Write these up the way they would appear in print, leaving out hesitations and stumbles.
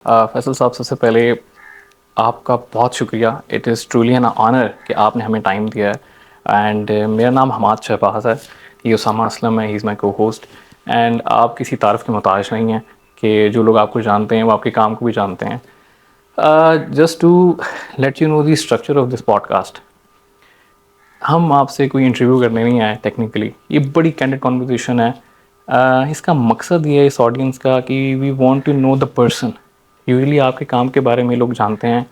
फैसल साहब, सबसे पहले आपका बहुत शुक्रिया। It is truly an honour कि आपने हमें टाइम दिया है। एंड मेरा नाम हमाद शहबाज है, ये उसामा असलम है, ही इज़ माई को होस्ट। एंड आप किसी तारीफ़ के मोहताज नहीं हैं कि जो लोग आपको जानते हैं वो आपके काम को भी जानते हैं। Just to let you know the structure of this podcast, हम आपसे कोई इंटरव्यू करने नहीं आए टेक्निकली, ये बड़ी कैंडिड कॉन्वर्सेशन है। इसका मकसद ये है इस ऑडियंस का कि we want to know the person. Usually आपके काम के बारे में लोग जानते हैं,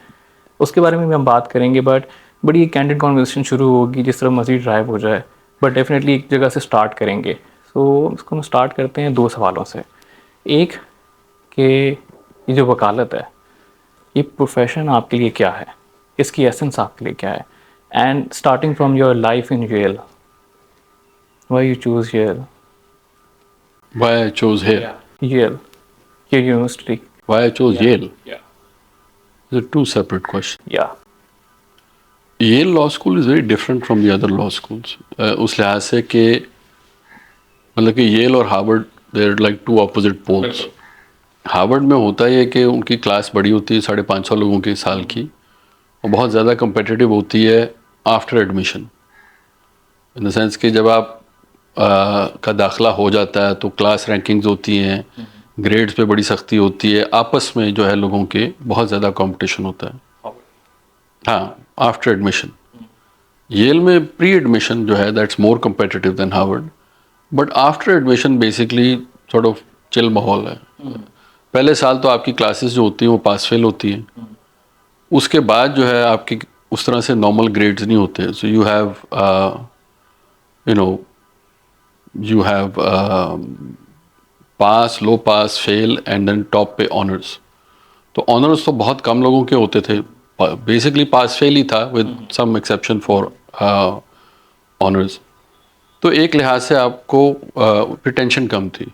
उसके बारे में भी हम बात करेंगे, बट बड़ी एक कैंडिड कॉन्वर्सेशन शुरू होगी जिस तरह मज़ीद ड्राइव हो जाए। बट डेफिनेटली एक जगह से स्टार्ट करेंगे। सो इसको हम स्टार्ट करते हैं दो सवालों से। एक, कि ये जो वकालत है, ये प्रोफेशन आपके लिए क्या है, इसकी एसेंस आपके लिए क्या है। And starting from your life in jail, why you choose jail? Why I chose here? Yale, your university. Why I chose Yale? Yeah. These are two separate questions. Yeah. Yale Law School is very different from the other law schools. उस लिहाज से कि मतलब कि Yale और Harvard they're like two opposite poles. Harvard में होता है कि उनकी क्लास बड़ी होती है 550 लोगों की साल की, और बहुत ज़्यादा competitive होती है after admission. In the sense कि जब आप का दाखिला हो जाता है तो क्लास रैंकिंग्स होती हैं, ग्रेड्स पे बड़ी सख्ती होती है, आपस में जो है लोगों के बहुत ज़्यादा कंपटीशन होता है। हाँ, आफ्टर एडमिशन। येल में प्री एडमिशन जो है that's more competitive than Harvard, but after admission basically sort of chill माहौल है। पहले साल तो आपकी क्लासेस जो होती हैं वो पास फेल होती हैं, उसके बाद जो है आपकी उस तरह से नॉर्मल ग्रेड्स नहीं होते। So you have you know you have pass, low pass, fail and then top पे ऑनर्स। तो ऑनर्स तो बहुत कम लोगों के होते थे, बेसिकली पास फेल ही था with some exception for honours. तो एक लिहाज से आपको रिटेंशन कम थी।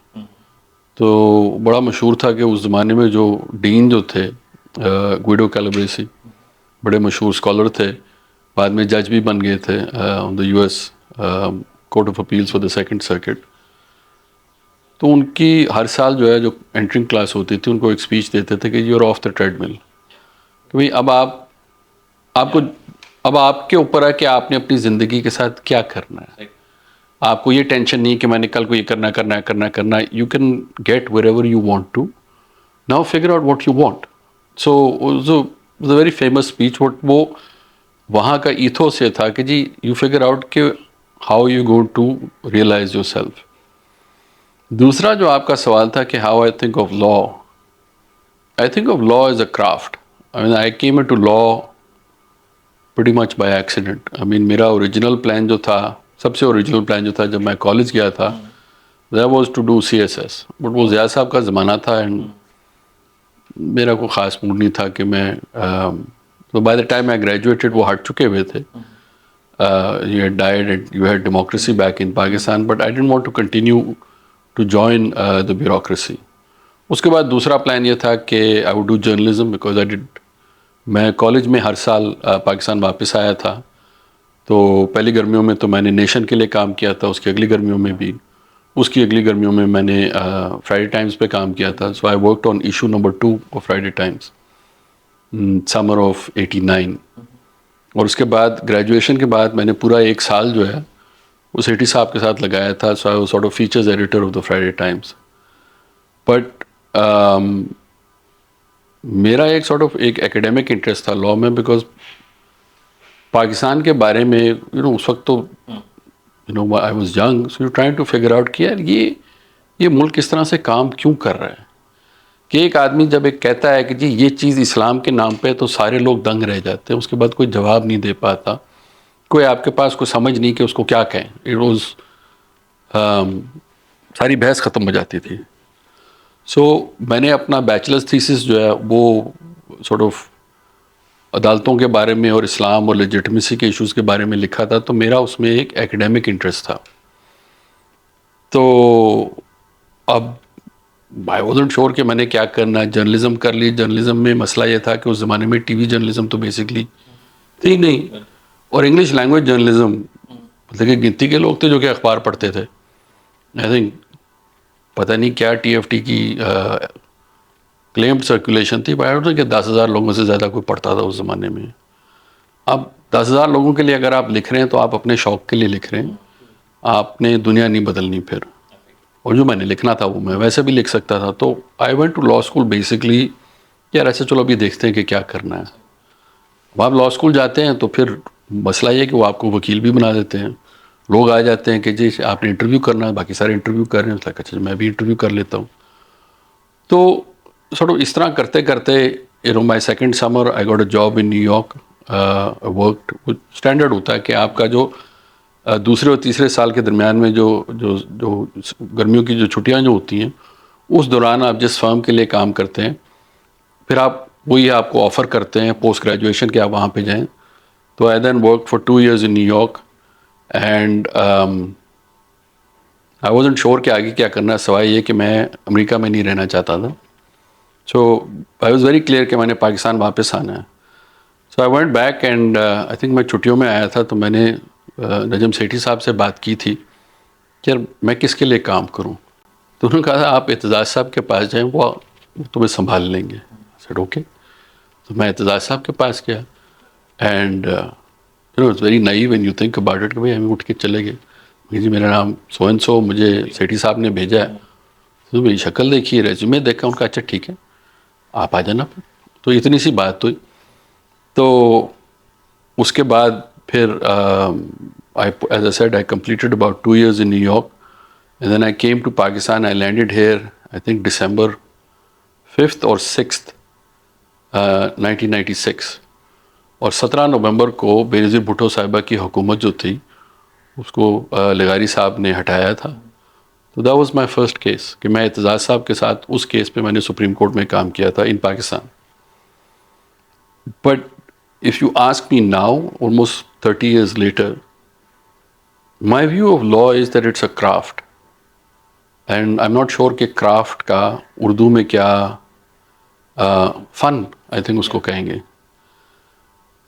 तो बड़ा मशहूर था कि उस ज़माने में जो डीन जो थे गुइडो कैलाब्रेसी, बड़े मशहूर स्कॉलर थे, बाद में जज भी बन गए थे on the US court of appeals for the second circuit. तो उनकी हर साल जो है जो एंट्रिंग क्लास होती थी उनको एक स्पीच देते थे कि you are off the treadmill, कि भाई अब आपको अब आपके ऊपर है कि आपने अपनी ज़िंदगी के साथ क्या करना है। आपको ये टेंशन नहीं कि मैंने कल को ये करना। You can get wherever you want to, now figure out what you want. So very famous speech. वो वहाँ का ईथोस ये था कि जी यू फिगर आउट कि how you going to realise yourself. दूसरा जो आपका सवाल था कि how I think of law as a craft. I mean I came to law pretty much by accident. I mean मेरा ओरिजिनल प्लान जो था, सबसे ओरिजिनल प्लान जो था जब मैं कॉलेज गया था, that was to do CSS, but वो ज़िया साहब का ज़माना था एंड मेरा कोई ख़ास मूड नहीं था कि मैं तो by the time I graduated वो हट चुके हुए थे। You had died and you had democracy back in Pakistan, but I didn't want to continue to join the bureaucracy. उसके बाद दूसरा प्लान ये था कि I would do journalism because मैं कॉलेज में हर साल पाकिस्तान वापस आया था। तो पहली गर्मियों में तो मैंने नेशन के लिए काम किया था, उसकी अगली गर्मियों में भी, उसकी अगली गर्मियों में मैंने फ्राइडे टाइम्स पे काम किया था। So I worked on issue number 2 of Friday Times summer of 89। और उसके बाद ग्रेजुएशन के बाद मैंने पूरा एक साल जो है वो सेठी साहब के साथ लगाया था। So I was sort of features editor of the Friday Times. But मेरा एक सॉर्ट ऑफ एक एकेडमिक इंटरेस्ट था लॉ में, बिकॉज पाकिस्तान के बारे में उस वक्त तो I was young, so you trying to figure out कि यार ये मुल्क किस तरह से काम क्यों कर रहा है। कि एक आदमी जब एक कहता है कि जी ये चीज़ इस्लाम के नाम पे, तो सारे लोग दंग रह जाते हैं, उसके बाद कोई जवाब नहीं दे पाता, कोई आपके पास कोई समझ नहीं कि उसको क्या कहें। इट वॉज सारी बहस ख़त्म हो जाती थी। सो मैंने अपना बैचलर्स थीसिस जो है वो सॉर्ट ऑफ अदालतों के बारे में और इस्लाम और लेजिटिमेसी के इश्यूज़ के बारे में लिखा था, तो मेरा उसमें एक एकेडमिक इंटरेस्ट था। तो अब आई वॉजंट श्योर कि मैंने क्या करना है। जर्नलिज्म कर ली। जर्नलिज्म में मसला ये था कि उस ज़माने में टीवी जर्नलिज्म तो बेसिकली थी नहीं, और इंग्लिश लैंग्वेज जर्नलिज्म मतलब कि गिनती के लोग थे जो कि अखबार पढ़ते थे। आई थिंक पता नहीं क्या TFT की क्लेम्ड सर्कुलेशन थी, बट कि 10,000 लोगों से ज़्यादा कोई पढ़ता था उस ज़माने में। अब 10,000 लोगों के लिए अगर आप लिख रहे हैं तो आप अपने शौक़ के लिए लिख रहे हैं, आपने दुनिया नहीं बदलनी फिर। और जो मैंने लिखना था वो मैं वैसे भी लिख सकता था। तो I went to law school basically, यार ऐसे चलो अभी देखते हैं कि क्या करना है। अब आप लॉ स्कूल जाते हैं तो फिर मसला ये है कि वो आपको वकील भी बना देते हैं। लोग आ जाते हैं कि जी आपने इंटरव्यू करना है, बाकी सारे इंटरव्यू कर रहे हैं, तो अच्छा मैं भी इंटरव्यू कर लेता हूँ। तो सॉर्ट ऑफ इस तरह करते करते my second summer I got a job in New York. Work standard होता है कि आपका जो दूसरे और तीसरे साल के दरमियान में जो जो जो गर्मियों की जो छुट्टियां जो होती हैं, उस दौरान आप जिस फर्म के लिए काम करते हैं, फिर आप वही आपको ऑफ़र करते हैं पोस्ट ग्रेजुएशन कि आप वहाँ पे जाएं। तो I then work for 2 years in New York and I wasn't sure कि आगे क्या करना है, सवाए ये कि मैं अमेरिका में नहीं रहना चाहता था। So I was very clear कि मैंने पाकिस्तान वापस आना है। So I went back and I think मैं छुट्टियों में आया था, तो मैंने नजम सेठी साहब से बात की थी कि यार मैं किसके लिए काम करूं। तो उन्होंने कहा था आप एतजाज़ साहब के पास जाएं, वो तुम्हें संभाल लेंगे। Said okay. तो मैं एतजाज़ साहब के पास गया and it's very naive when you think about it कि भाई हम उठ के चले गए जी मेरा नाम सो एंड सो, मुझे सेठी साहब ने भेजा है। तो मेरी शक्ल देखी, रेज्यूमे देखा, उनका अच्छा ठीक है आप आ जाना फिर। तो इतनी सी बात हुई। तो उसके बाद फिर as I said, I completed about 2 years in New York, and then I came to Pakistan. I landed here, I think December 5th or 6th, 1996. और 17 नवंबर को बेनज़ीर भुट्टो साहिबा की हुकूमत जो थी उसको लगारी साहब ने हटाया था। तो that was my first case कि मैं एतजाज़ साहब के साथ उस केस पे मैंने सुप्रीम कोर्ट में काम किया था in Pakistan. But if you ask me now, almost 30 years later, my view of law is that it's a craft. And I'm not sure कि craft का उर्दू में क्या फन आई थिंक उसको कहेंगे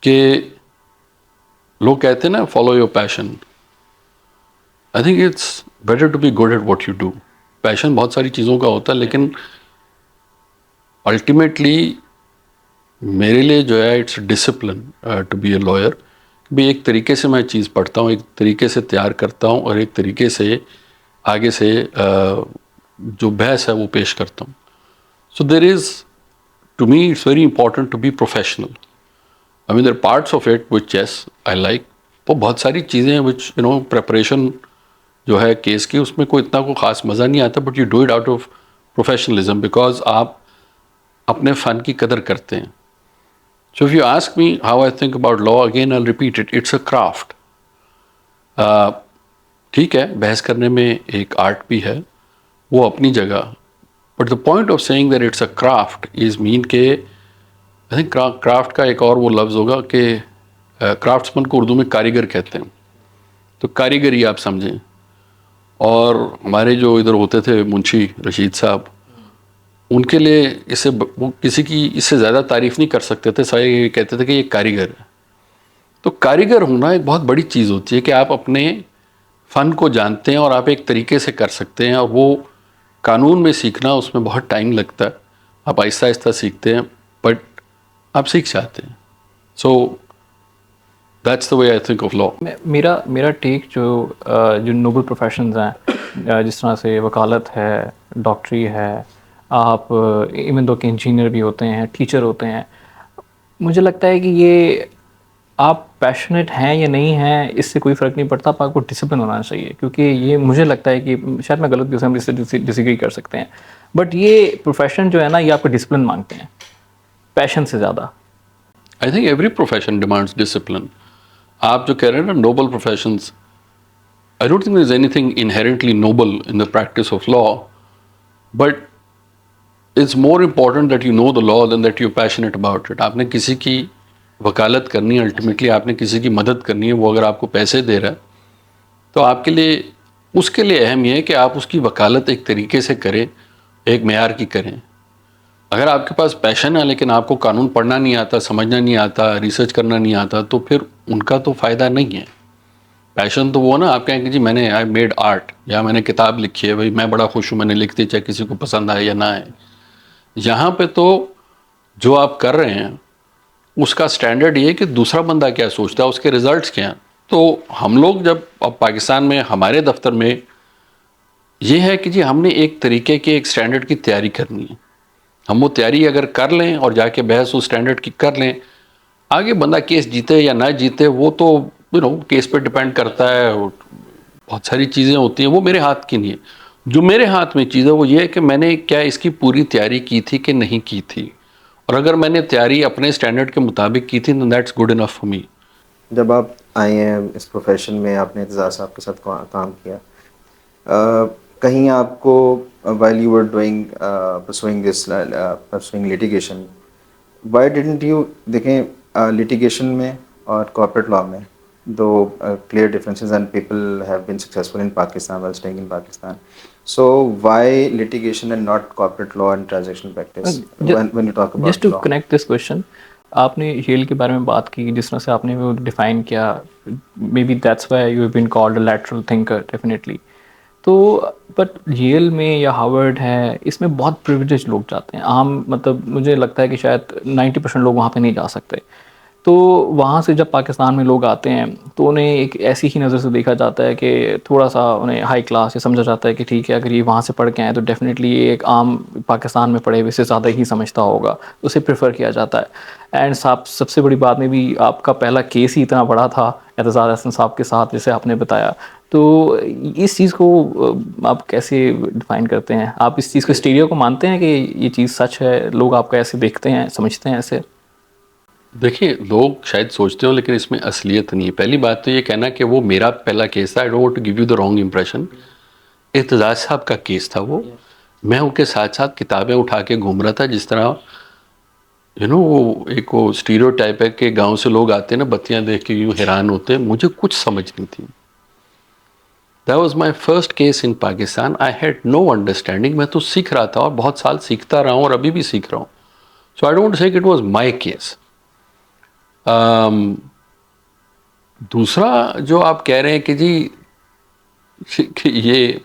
कि लोग कहते हैं ना follow your passion. I think it's better to be good at what you do. Passion बहुत सारी चीज़ों का होता है, लेकिन अल्टीमेटली मेरे लिए जो है it's discipline to be a lawyer. भी एक तरीके से मैं चीज़ पढ़ता हूँ, एक तरीके से तैयार करता हूँ और एक तरीके से आगे से जो बहस है वो पेश करता हूँ। So there is to me it's very important to be professional. I mean there parts of it which yes I like. तो बहुत सारी चीज़ें विच प्रेपरेशन जो है केस की उसमें कोई इतना कोई ख़ास मज़ा नहीं आता, but you do it out of professionalism because आप अपने फ़न की कदर करते हैं। So if you ask me how I think about law, again I'll repeat it, it's a craft. ठीक है, बहस करने में एक आर्ट भी है, वो अपनी जगह। But the point of saying that it's a craft is mean के आई थिंक क्राफ्ट का एक और वो लफ्ज़ होगा कि क्राफ्ट्समैन को उर्दू में कारीगर कहते हैं। तो कारीगरी आप समझें। और हमारे जो इधर होते थे मुंशी रशीद साहब, उनके लिए इससे वो किसी की इससे ज़्यादा तारीफ़ नहीं कर सकते थे, सारे ये कहते थे कि ये कारीगर है। तो कारीगर होना एक बहुत बड़ी चीज़ होती है कि आप अपने फ़न को जानते हैं और आप एक तरीके से कर सकते हैं। और वो कानून में सीखना उसमें बहुत टाइम लगता है, आप आहिस्ता आहिस्ता सीखते हैं, बट आप सीख जाते हैं। So that's the way I think of law. मेरा टेक जो नोबल प्रोफेशंस हैं, जिस तरह से वकालत है, डॉक्टरी है, आप इवन दो के इंजीनियर भी होते हैं, टीचर होते हैं, मुझे लगता है कि ये आप पैशनेट हैं या नहीं हैं इससे कोई फ़र्क नहीं पड़ता, आपको डिसिप्लिन होना चाहिए। क्योंकि ये मुझे लगता है कि शायद मैं गलत भी हम इससे डिसएग्री कर सकते हैं, बट ये प्रोफेशन जो है ना ये आपको डिसिप्लिन मांगते हैं पैशन से ज़्यादा। I think every profession demands discipline. आप जो कह रहे हैं ना noble professions, I don't think there is anything inherently noble in the practice of law, but it's more important that you know the law than that you passionate about it. आपने किसी की वकालत करनी है, अल्टीमेटली आपने किसी की मदद करनी है, वो अगर आपको पैसे दे रहा है तो आपके लिए उसके लिए अहम यह है कि आप उसकी वकालत एक तरीके से करें, एक मेयार की करें। अगर आपके पास पैशन है लेकिन आपको कानून पढ़ना नहीं आता, समझना नहीं आता, रिसर्च करना नहीं आता, तो फिर उनका तो फ़ायदा नहीं है। पैशन तो वो ना आप कहें कि जी मैंने आई मेड आर्ट या मैंने किताब लिखी है, भाई मैं बड़ा खुश हूँ मैंने लिख दी, चाहे किसी को पसंद आए या ना आए। यहाँ पे तो जो आप कर रहे हैं उसका स्टैंडर्ड ये है कि दूसरा बंदा क्या सोचता है, उसके रिजल्ट्स क्या हैं। तो हम लोग जब अब पाकिस्तान में हमारे दफ्तर में ये है कि जी हमने एक तरीके के एक स्टैंडर्ड की तैयारी करनी है। हम वो तैयारी अगर कर लें और जाके बहस उस स्टैंडर्ड की कर लें, आगे बंदा केस जीते या ना जीते वो तो केस पे डिपेंड करता है। बहुत सारी चीज़ें होती हैं, वो मेरे हाथ की नहीं है। जो मेरे हाथ में चीज़ है वो ये है कि मैंने क्या इसकी पूरी तैयारी की थी कि नहीं की थी, और अगर मैंने तैयारी अपने स्टैंडर्ड के मुताबिक की थी तो that's good enough for me. जब आप आए हैं इस प्रोफेशन में, आपने इंतज़ार साहब के साथ काम किया, कहीं आपको while you were doing pursuing litigation, why didn't you, देखें लिटिगेशन में और कॉर्पोरेट लॉ में दो clear differences and people have been successful in Pakistan while staying in Pakistan. So why litigation and not corporate law and transactional practice when you talk about just to law? Connect this question, आपने Yale के बारे में बात की, जिस तरह से आपने वो डिफाइन किया, maybe that's why you have been called a lateral thinker definitely. तो बट येल में या हार्वर्ड है, इसमें बहुत प्रिविलेज लोग जाते हैं। आम मतलब मुझे लगता है कि शायद 90% लोग वहाँ पे नहीं जा सकते। तो वहाँ से जब पाकिस्तान में लोग आते हैं तो उन्हें एक ऐसी ही नज़र से देखा जाता है कि थोड़ा सा उन्हें हाई क्लास, ये समझा जाता है कि ठीक है अगर ये वहाँ से पढ़ के आए तो डेफिनेटली ये एक आम पाकिस्तान में पढ़े हुए से ज़्यादा ही समझता होगा, उसे प्रेफर किया जाता है। एंड साहब सबसे बड़ी बात में भी आपका पहला केस ही इतना बड़ा था एतज़ार हसन साहब के साथ, जैसे आपने बताया। तो इस चीज़ को आप कैसे डिफ़ाइन करते हैं? आप इस चीज़ को स्टीरियो को मानते हैं कि ये चीज़ सच है, लोग आपको ऐसे देखते हैं, समझते हैं ऐसे? देखिए, लोग शायद सोचते हो लेकिन इसमें असलियत नहीं है। पहली बात तो ये कहना कि वो मेरा पहला केस था, I don't want to give you the wrong impression. Aitzaz साहब का केस था वो। मैं उनके साथ साथ किताबें उठा के घूम रहा था, जिस तरह वो एक वो स्टीरियोटाइप है कि गांव से लोग आते हैं ना, बत्तियां देख के यूँ हैरान होते हैं। मुझे कुछ समझ नहीं थी। That was my first case in Pakistan. I had no understanding. मैं तो सीख रहा था और बहुत साल सीखता रहा हूँ और अभी भी सीख रहा हूँ। So I don't say it was my case. दूसरा जो आप कह रहे हैं कि जी कि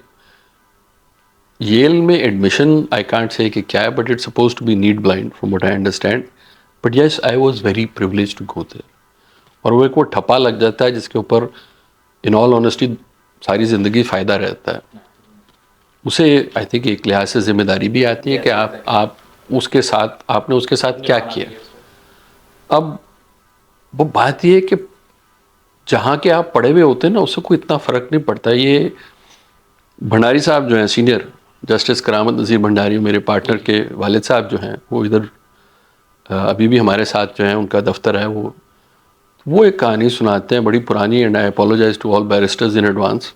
येल में एडमिशन, आई कांट से कि क्या है, but it's suppose to be need blind from what I understand. But yes, I was very privilege to go there. और वो एक वो ठप्पा लग जाता है जिसके ऊपर इन ऑल ऑनेस्टी सारी ज़िंदगी फ़ायदा रहता है। उसे आई थिंक एक लिहाज से जिम्मेदारी भी आती है कि आप उसके साथ, आपने उसके साथ क्या किया। अब वो बात ये है कि जहाँ के आप पढ़े हुए होते हैं ना, उससे कोई इतना फ़र्क नहीं पड़ता। ये भंडारी साहब जो हैं, सीनियर जस्टिस करामत नज़ीर भंडारी, मेरे पार्टनर के वालिद साहब जो हैं, वो इधर अभी भी हमारे साथ जो हैं, उनका दफ्तर है। वो एक कहानी सुनाते हैं बड़ी पुरानी, and I apologise to all barristers in advance,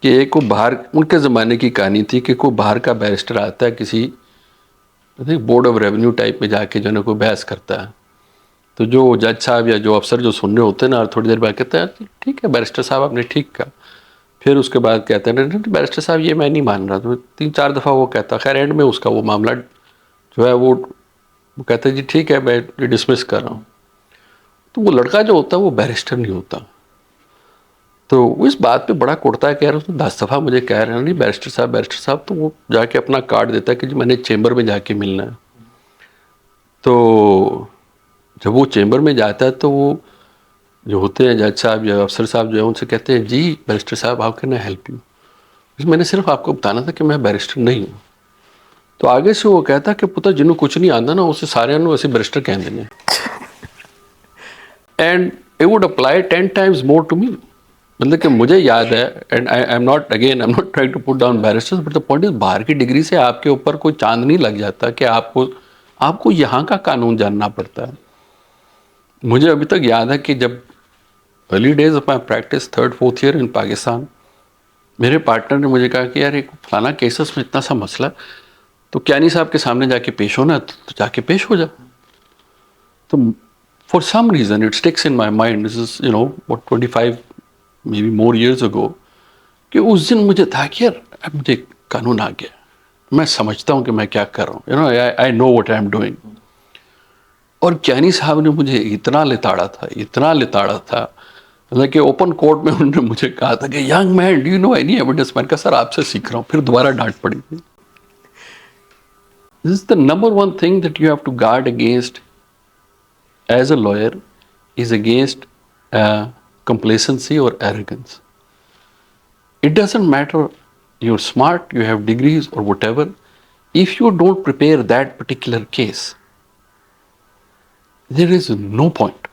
कि एक को बाहर, उनके ज़माने की कहानी थी कि कोई बाहर का बैरिस्टर आता है किसी बोर्ड ऑफ रेवेन्यू टाइप में जाके जो है कोई बहस करता है। तो जो जज साहब या जो अफसर जो सुन रहे होते हैं ना, थोड़ी देर बाद कहते हैं ठीक है बैरिस्टर साहब आपने ठीक कहा। फिर उसके बाद कहते हैं नहीं बैरिस्टर साहब ये मैं नहीं मान रहा। तो 3-4 दफ़ा वो कहता, खैर एंड में उसका वो मामला जो है वो कहता है जी ठीक है मैं डिसमिस कर रहा हूँ। तो वो लड़का जो होता है वो बैरिस्टर नहीं होता। तो वो इस बात पे बड़ा कुड़ता है, कह रहा उसने 10 दफ़ा मुझे कह रहे हैं नहीं बैरिस्टर साहब। तो वो जाके अपना कार्ड देता है कि जी मैंने चेंबर में जाके मिलना है। तो जब वो चेंबर में जाता है तो वो जो होते हैं जज साहब या अफसर साहब जो है उनसे कहते हैं जी बैरिस्टर साहब how can I help you. मैंने सिर्फ आपको बताना था कि मैं बैरिस्टर नहीं हूँ। तो आगे से वो कहता कि पुत्र जिन्हों कुछ नहीं आता ना उसे सारे ऐसे बैरिस्टर कह देने। And it would apply 10 times more to me. मतलब कि मुझे याद है, and I am not trying to put down barristers, but the point is बाहर की डिग्री से आपके ऊपर कोई चांद नहीं लग जाता कि आपको यहाँ का कानून जानना पड़ता है। मुझे अभी तक याद है कि जब early days of my practice 3rd-4th year in Pakistan, मेरे पार्टनर ने मुझे कहा कि यार एक फलाना केसेस में इतना सा मसला, तो क्यानी साहब के सामने जाके पेश होना, तो जाके पेश हो जा। तो for some reason it sticks in my mind, this is what 25 maybe more years ago, कि उस दिन मुझे था कि यार अब मुझे कानून आ गया, मैं समझता हूँ कि मैं क्या कर रहा हूँ, I know what I am doing. और क्यानी साहब ने मुझे इतना लिताड़ा था, मतलब कि ओपन कोर्ट में उन्होंने मुझे कहा था कि young man do you know any evidence. मैंने कहा सर आपसे सीख रहा हूँ। फिर दोबारा डांट पड़ी थी। This is the number one thing that you have to guard against as a lawyer is against complacency or arrogance. It doesn't matter you're smart, you have degrees or whatever. If you don't prepare that particular case, there is no point.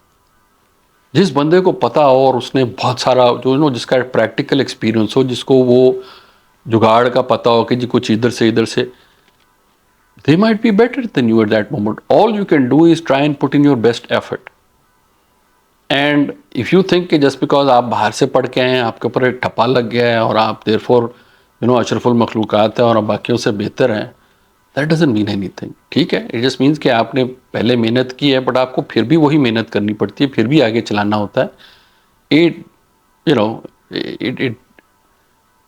जिस बंदे को पता हो और उसने बहुत सारा जो नो जिसका प्रैक्टिकल एक्सपीरियंस हो, जिसको वो जुगाड़ का पता हो कि जी कुछ इधर से they might be better than you at that moment. All you can do is try and put in your best effort. And if you think कि just because आप बाहर से पढ़ के आए हैं, आपके ऊपर एक ठप्पा लग गया है और आप therefore अशरफुल मखलूक़ात हैं और आप बाकियों से बेहतर हैं, that doesn't mean anything. ठीक है, it just means कि आपने पहले मेहनत की है, but आपको फिर भी वही मेहनत करनी पड़ती है, फिर भी आगे चलाना होता है.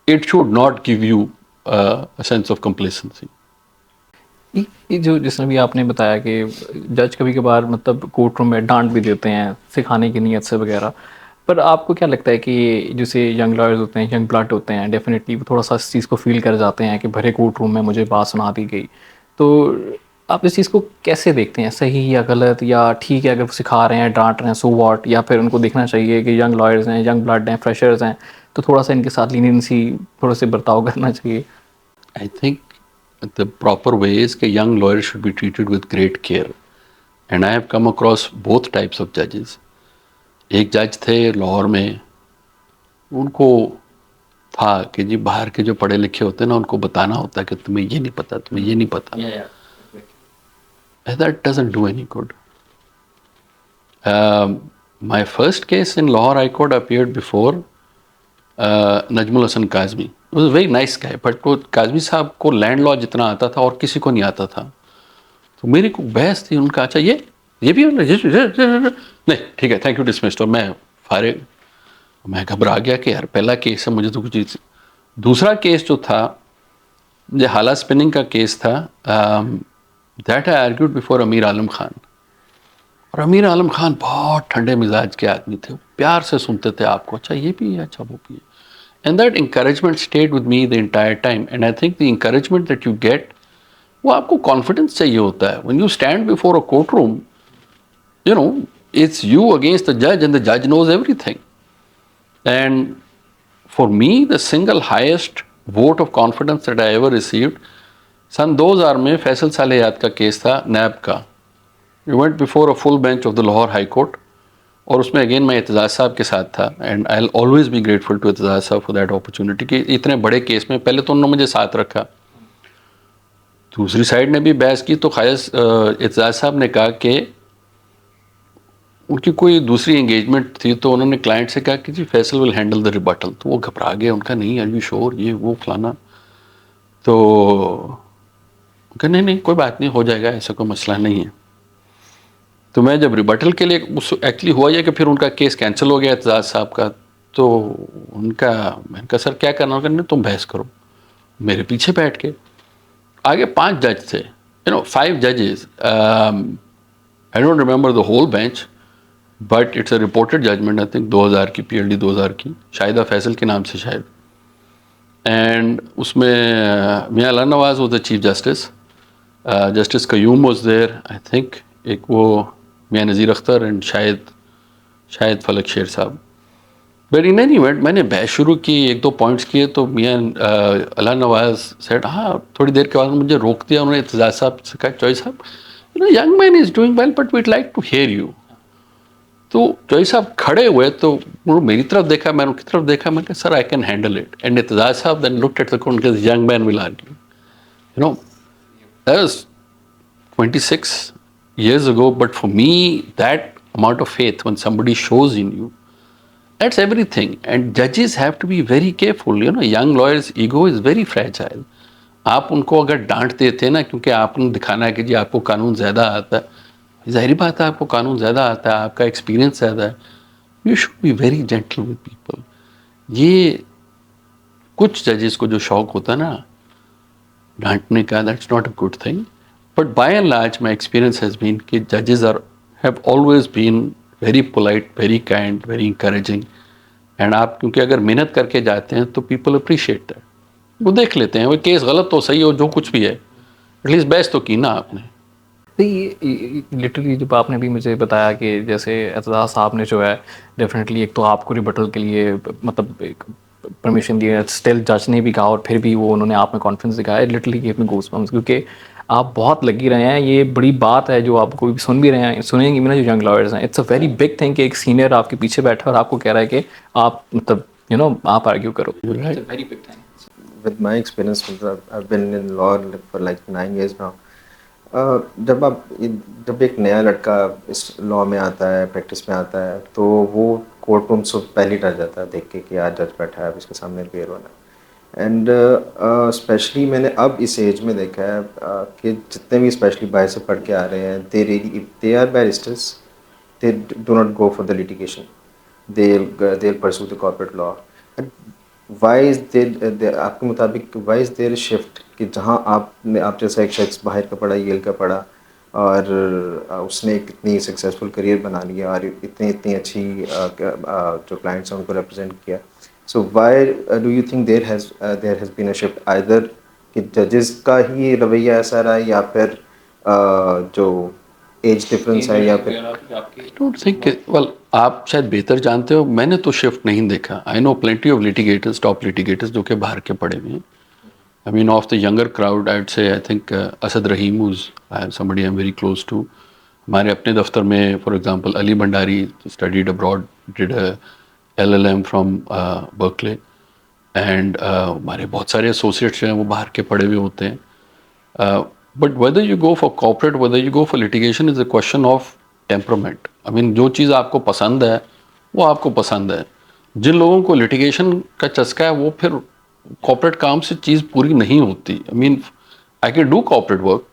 It should not give you a sense of complacency. ये जो जिसने भी आपने बताया कि जज कभी कभार मतलब कोर्ट रूम में डांट भी देते हैं सिखाने की नीयत से वगैरह, पर आपको क्या लगता है कि जैसे यंग लॉयर्स होते हैं, यंग ब्लड होते हैं, डेफिनेटली वो थोड़ा सा इस चीज़ को फील कर जाते हैं कि भरे कोर्ट रूम में मुझे बात सुना दी गई, तो आप इस चीज़ को कैसे देखते हैं, सही या गलत, या ठीक है अगर वो सिखा रहे हैं डांट रहे हैं सो वॉट, या फिर उनको देखना चाहिए कि यंग लॉयर्स हैं, यंग ब्लड हैं, फ्रेशर्स हैं, तो थोड़ा सा इनके साथ लीनियंसी थोड़ा से बर्ताव करना चाहिए? I think the proper way is that young lawyers should be treated with great care. And I have come across both types of judges. एक जज थे लाहौर में, उनको था कि जी बाहर के जो पढ़े लिखे होते हैं ना, उनको बताना होता है कि तुम्हें ये नहीं पता, तुम्हें ये नहीं पता. And that doesn't do any good. My first case in Lahore High Court appeared before Najmul Hassan Kazmi. Was a very nice guy, but वो काज़मी साहब को लैंड लॉ जितना आता था और किसी को नहीं आता था. तो मेरी को बहस थी उनका, अच्छा ये भी नहीं ठीक है, थैंक यू, डिसमिस्ड. और मैं फारिग, मैं घबरा गया कि यार पहला केस है, मुझे तो कुछ चीज़. दूसरा केस जो था, जो हाला स्पिनिंग का केस था, दैट आई आर्ग्यूड बिफोर अमीर आलम खान. और अमीर आलम खान बहुत ठंडे मिजाज के आदमी थे, प्यार से सुनते थे आपको, अच्छा ये भी है, अच्छा वो भी है. And that encouragement stayed with me the entire time. And I think the encouragement that you get, वो आपको confidence चाहिए होता है. When you stand before a courtroom, it's you against the judge and the judge knows everything. And for me, the single highest vote of confidence that I ever received, सन 2000 में फैसल सालेयात का case था, नैब का. We went before a full bench of the Lahore High Court. और उसमें again मैं एतजाज़ साहब के साथ था. And I will always be grateful to Aitzaz साहब फॉर दैट अपॉर्चुनिटी कि इतने बड़े केस में पहले तो उन्होंने मुझे साथ रखा, दूसरी साइड ने भी बहस की. तो एतजाज़ साहब ने कहा कि उनकी कोई दूसरी एंगेजमेंट थी, तो उन्होंने क्लाइंट से कहा कि जी Faisal will handle the rebuttal. तो वो घबरा गए, उनका नहीं आर यू श्योर, ये वो फलाना. तो उनका नहीं कोई बात नहीं, हो जाएगा, ऐसा कोई मसला नहीं है. तो मैं जब रिबटल के लिए उस एक्चुअली हुआ ये कि फिर उनका केस कैंसिल हो गया एतजाज़ साहब का. तो मैंने कहा सर क्या करना होगा, नहीं तुम बहस करो. मेरे पीछे बैठ के, आगे 5 जज थे, 5 जजेस. I don't remember the whole bench, but it's a reported judgment, I think 2000 की, PLD 2000 की, शाहिदा फैसल के नाम से शायद. एंड उसमें Mian Allah Nawaz was the chief justice, justice Qayyum was there, I think एक वो मियां नज़ीर अख्तर एंड शायद फलक शेर साहब. बट इन एनी इवेंट मैंने बहस शुरू की, 1-2 पॉइंट्स किए, तो मियां अला नवाज सेड, हाँ, थोड़ी देर के बाद मुझे रोक दिया उन्होंने. एतजाज़ साहब से कहा, चॉइस साहब, young man is doing well but we'd like to hear you. तो चॉइस साहब खड़े हुए, तो उन्होंने मेरी तरफ देखा, मैंने उनकी तरफ देखा, मैंने कहा sir I can handle it. And Aitzaz sahab then looked at the court, young man will argue. That was 26 years ago, but for me that amount of faith when somebody shows in you, that's everything. And judges have to be very careful. Young lawyers ego is very fragile. आप उनको अगर डांट देते हैं ना, क्योंकि आपने दिखाना है कि जी आपको कानून ज़्यादा आता है, ज़ाहिर बात है आपको कानून ज़्यादा आता है, आपका एक्सपीरियंस ज़्यादा है, you should be very gentle with people. ये कुछ जजेस को जो शौक होता है ना डांटने का, that's not a good thing. But by and large, my experience has been that judges have always been very polite, very kind, very encouraging. And आप क्योंकि अगर मेहनत करके जाते हैं तो people appreciate that. वो देख लेते हैं, वो केस गलत तो सही हो, जो कुछ भी है, एटलीस्ट बहस तो की ना आपने। लिटरली जब आपने भी मुझे बताया कि जैसे एतज़ाज़ साहब ने जो है डेफिनेटली एक तो आपको रिबटल के लिए मतलब परमिशन दिया, स्टिल जज ने भी कहा और फिर भी वो उन्होंने आप में कॉन्फिडेंस दिखाया, लिटरली गिव मी गूज़बम्प्स क्योंकि आप बहुत लगी रहे हैं। ये बड़ी बात है जो आप कोई भी सुन भी रहे हैं, सुनेंगे भी ना जो यंग लॉयर्स हैं। It's a very big thing कि एक सीनियर आपके पीछे बैठा है और आपको कह रहा है कि आप मतलब आप आर्ग्यू करो। It's a very big thing. With my experience, I've been in law for like 9 years now. जब आप जब एक नया लड़का इस लॉ में आता है, प्रैक्टिस में आता है, तो वो कोर्ट रूम से पहले डर जाता है देख के कि आज जज बैठा है, अब इसके सामने पेयर होना है। एंड स्पेशली मैंने अब इस एज में देखा है कि जितने भी स्पेशली बाहर से पढ़ के आ रहे हैं, they are barristers, they do not go for the litigation. They'll pursue the corporate law. And why is there आपके मुताबिक why is there a shift कि जहाँ आप जैसा एक शख्स बाहर का पढ़ा, येल का पढ़ा और उसने कितनी सक्सेसफुल करियर बना लिया और इतनी इतनी अच्छी जो क्लाइंट्स हैं उनको रिप्रेजेंट किया। So why do you think there has been a shift either कि जजेस का ही रवैया ऐसा रहा है या फिर जो एज डिफरेंस है या फिर आई डोंट थिंक, वेल आप शायद बेहतर जानते हो, मैंने तो शिफ्ट नहीं देखा। I know plenty of litigators, top litigators जो कि बाहर के पड़े हुए हैं। I mean of the younger crowd I would say I think Asad Rahim who's somebody I am very close to. हमारे अपने दफ्तर में for example Ali Bhandari studied abroad, did LLM from Berkeley, and हमारे बहुत सारे एसोसिएट्स हैं वो बाहर के पढ़े हुए होते हैं। But whether you go for corporate, whether you go for litigation is a question of temperament. I mean जो चीज़ आपको पसंद है वो आपको पसंद है। जिन लोगों को लिटिगेशन का चस्का है वो फिर कॉर्पोरेट काम से चीज़ पूरी नहीं होती। I mean I can do corporate work,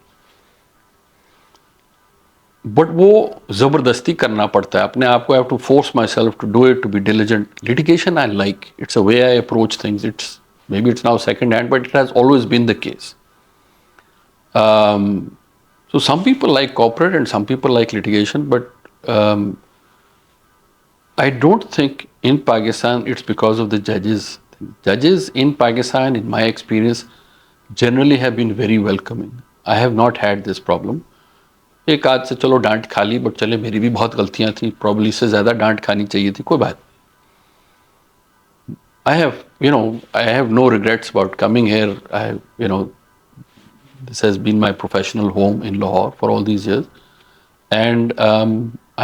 but वो ज़बरदस्ती करना पड़ता है अपने आप को। Have to force myself to do it, to be diligent. Litigation I like, it's a way I approach things. It's maybe it's now second hand, but it has always been the case. So some people like corporate and some people like litigation, but I don't think in Pakistan it's because of the judges. Judges in Pakistan, in my experience, generally have been very welcoming. I have not had this problem. एक आध से चलो डांट खा ली, but चले मेरी भी बहुत गलतियां थी, प्रॉब्ली इससे ज़्यादा डांट खानी चाहिए थी, कोई बात। I have no regrets about coming here. This has been my professional home in Lahore for all these years, and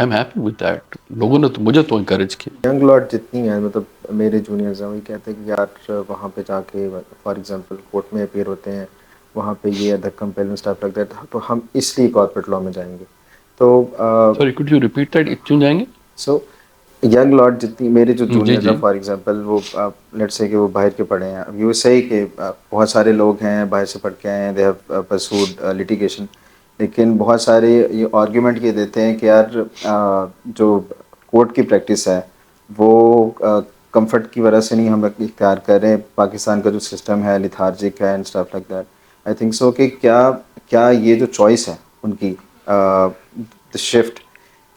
I'm happy with that. लोगों ने तो मुझे तो encourage किया। यंग लॉट जितनी है मतलब मेरे जूनियर्स हैं वही कहते हैं कि यार वहाँ पे जाके फॉर एग्जांपल कोर्ट में अपेयर होते हैं, वहाँ पे ये धक्कम पहलू स्टाफ लगता है, तो हम इसलिए कॉर्पोरेट लॉ में जाएंगे। तो Sorry, could you repeat that? क्यों जाएंगे? सो यंग लॉट जितनी मेरे जो जी जूनियर्स जी। हैं फॉर एग्जांपल वो लेट्स से कि वो बाहर के पढ़े हैं, यू सही कि बहुत सारे लोग हैं बाहर से पढ़ के आए हैं, दे हैव परसूड लिटिगेशन, लेकिन बहुत सारे ये आर्ग्यूमेंट ये देते हैं कि यार जो कोर्ट की प्रैक्टिस है वो कंफर्ट की वजह से नहीं हम इख्तियार कर रहे हैं, पाकिस्तान का जो सिस्टम है लिथार्जिक है and stuff like that. I think so कि क्या क्या ये जो चॉइस है उनकी द शिफ्ट,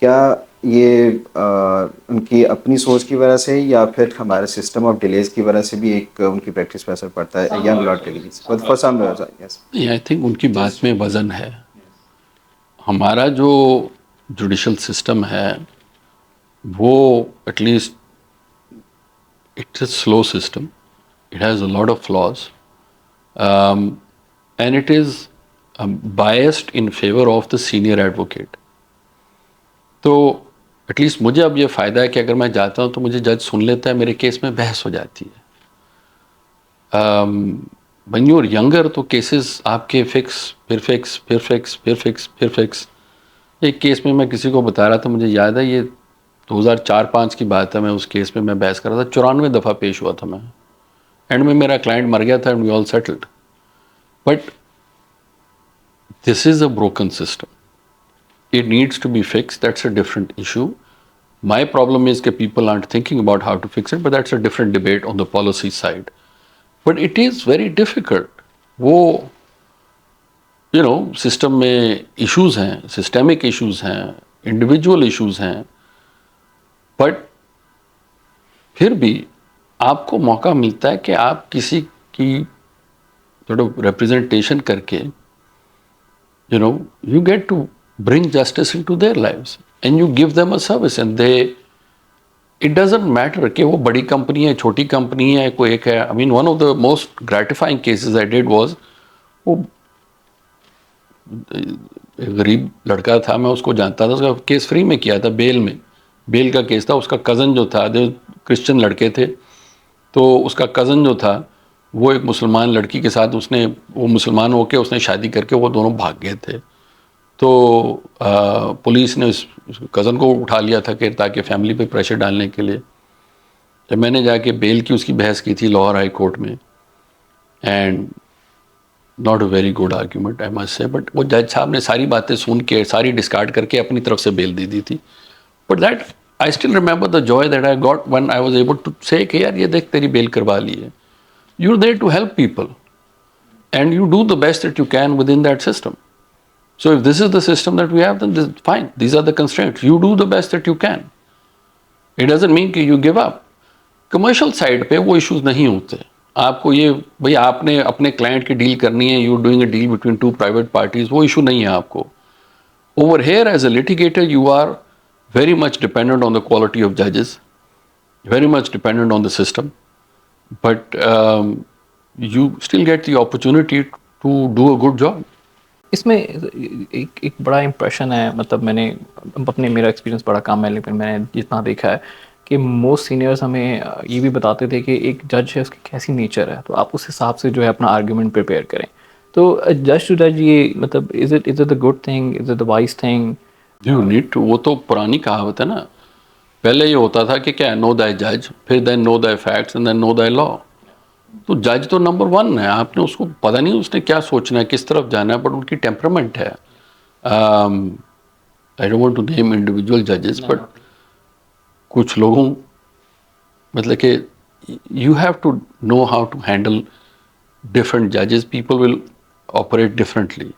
क्या ये उनकी अपनी सोच की वजह से या फिर हमारे सिस्टम ऑफ डिलेज की वजह से भी एक उनकी प्रैक्टिस पे असर पड़ता है यंग लॉट के लिए? For some yes. I think उनकी बात में वजन है। हमारा जो जुडिशल सिस्टम है वो at least it's a slow system, it has a lot of flaws, and it is biased in favour of the senior advocate. तो एटलीस्ट मुझे अब ये फ़ायदा है कि अगर मैं जाता हूँ तो मुझे जज सुन लेता है, मेरे केस में बहस हो जाती है। व्हेन यू आर यंगर तो केसेस आपके फिक्स फिर फिक्स फिर फिक्स फिर फिक्स फिर फिक्स। एक केस में मैं किसी को बता रहा था, मुझे याद है ये 2004-05 की बात है, मैं उस केस में मैं बहस कर रहा था, 94 दफ़ा पेश हुआ था मैं। एंड में मेरा क्लाइंट मर गया था and we all settled. But this is a broken system, it needs to be fixed. That's a different issue. My problem is that people aren't thinking about how to fix it, but that's a different debate on the policy side. But it is very difficult. वो system में issues हैं, systemic issues हैं, individual issues हैं, but फिर भी आपको मौका मिलता है कि आप किसी की थोड़ा रिप्रेजेंटेशन करके you know, you get to bring justice into their lives and you give them a service and they, it doesn't matter कि वो बड़ी कंपनी है, छोटी कंपनी है, कोई एक है. I mean, one of the most gratifying cases I did was, वो एक गरीब लड़का था, मैं उसको जानता था, उसका केस फ्री में किया था, बेल का केस था. उसका कज़न जो था, जो क्रिश्चियन लड़के थे, तो उसका कज़न जो था वो एक मुसलमान लड़की के साथ, उसने, वो मुसलमान होके उसने शादी करके वो दोनों भाग गए थे. तो पुलिस ने उस कज़न को उठा लिया था कि ताकि फैमिली पे प्रेशर डालने के लिए. जब मैंने जाके बेल की उसकी बहस की थी लाहौर हाई कोर्ट में, and not a very good argument I must say, but वो जज साहब ने सारी बातें सुन के, सारी डिस्कार्ड करके अपनी तरफ से बेल दे दी थी. But that, I still remember the joy that I got when I was able to say कि यार ये देख तेरी बेल करवा ली है. You are there to help people and you do the best that you can within that system. So if this is the system that we have, then this, fine. These are the constraints. You do the best that you can. It doesn't mean कि you give up. Commercial side पे वो issues नहीं होते. आपको ये, भाई आपने अपने client की deal करनी है, you're doing a deal between two private parties, वो issue नहीं है आपको. Over here as a litigator, you are very much dependent on the quality of judges, very much dependent on the system, but you still get the opportunity to do a good job. इसमें एक बड़ा impression है, मतलब मैंने अपने, मेरा experience बड़ा कम है लेकिन मैंने जितना देखा है कि मोस्ट सीनियर्स हमें ये भी बताते थे कि एक जज है उसकी कैसी नेचर है, तो आप उस हिसाब से जो है अपना आर्ग्यूमेंट प्रिपेयर करें. तो जज टू जज, ये मतलब is it the good thing, is it the wise thing? You need to, वो तो पुरानी कहावत है ना. पहले ये होता था कि क्या, नो दाई जज, फिर then know thy facts and then know thy law. तो जज तो नंबर वन है, आपने उसको पता नहीं उसने क्या सोचना है, किस तरफ जाना है, बट उनकी टेम्परामेंट है. I don't want to name individual जजेस, बट कुछ लोगों, मतलब कि you have to know how to handle different जजेस. People will operate differently.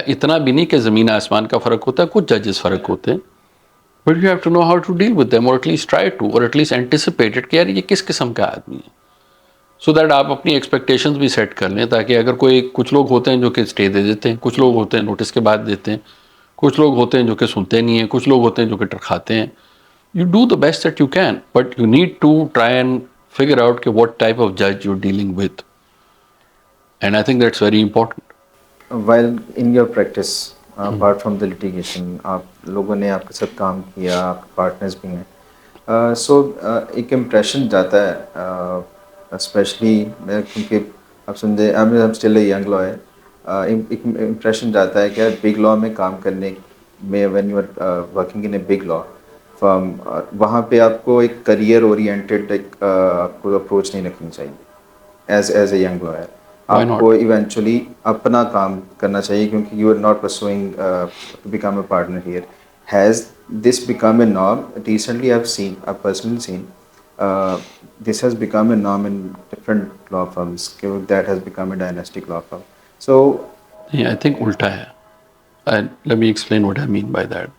इतना भी नहीं कि ज़मीन आसमान का फ़र्क होता है, कुछ जजेस फ़र्क होते हैं, but you have to know how to deal with them, और एटलीस्ट ट्राई टू, और एटलीस्ट एंटिसिपेटेड कि यार ये किस किस्म का आदमी है, सो दैट आप अपनी एक्सपेक्टेशंस भी सेट कर लें. ताकि अगर कोई, कुछ लोग होते हैं जो कि स्टे दे देते हैं, कुछ लोग होते हैं नोटिस के बाद देते हैं, कुछ लोग होते हैं जो कि सुनते नहीं हैं, कुछ लोग होते हैं जो कि टरखाते हैं. You do the best that you can, but you need to try and figure out कि व्हाट टाइप ऑफ जज you are dealing with, and I think that's very important. While in your practice, apart from the litigation, आप लोगों ने आपके साथ काम किया, आपके पार्टनर्स भी हैं, सो एक इम्प्रेशन जाता है, स्पेशली क्योंकि आप सुनते, I am still a young lawyer, एक इम्प्रेशन जाता है कि यार बिग लॉ में काम करने में, when you are working in a big law firm, वहाँ पे आपको एक करियर ओरिएंटेड एक आपको अप्रोच नहीं रखनी चाहिए एज ए यंग लॉयर. आपको इवेंचुअली अपना काम करना चाहिए क्योंकि you are not pursuing to become a partner here. Has this become a norm? Recently I have seen, I personally seen, this has become a norm in different law firms, that has become a dynastic law firm. So I think उल्टा है. Let me explain what I mean by that.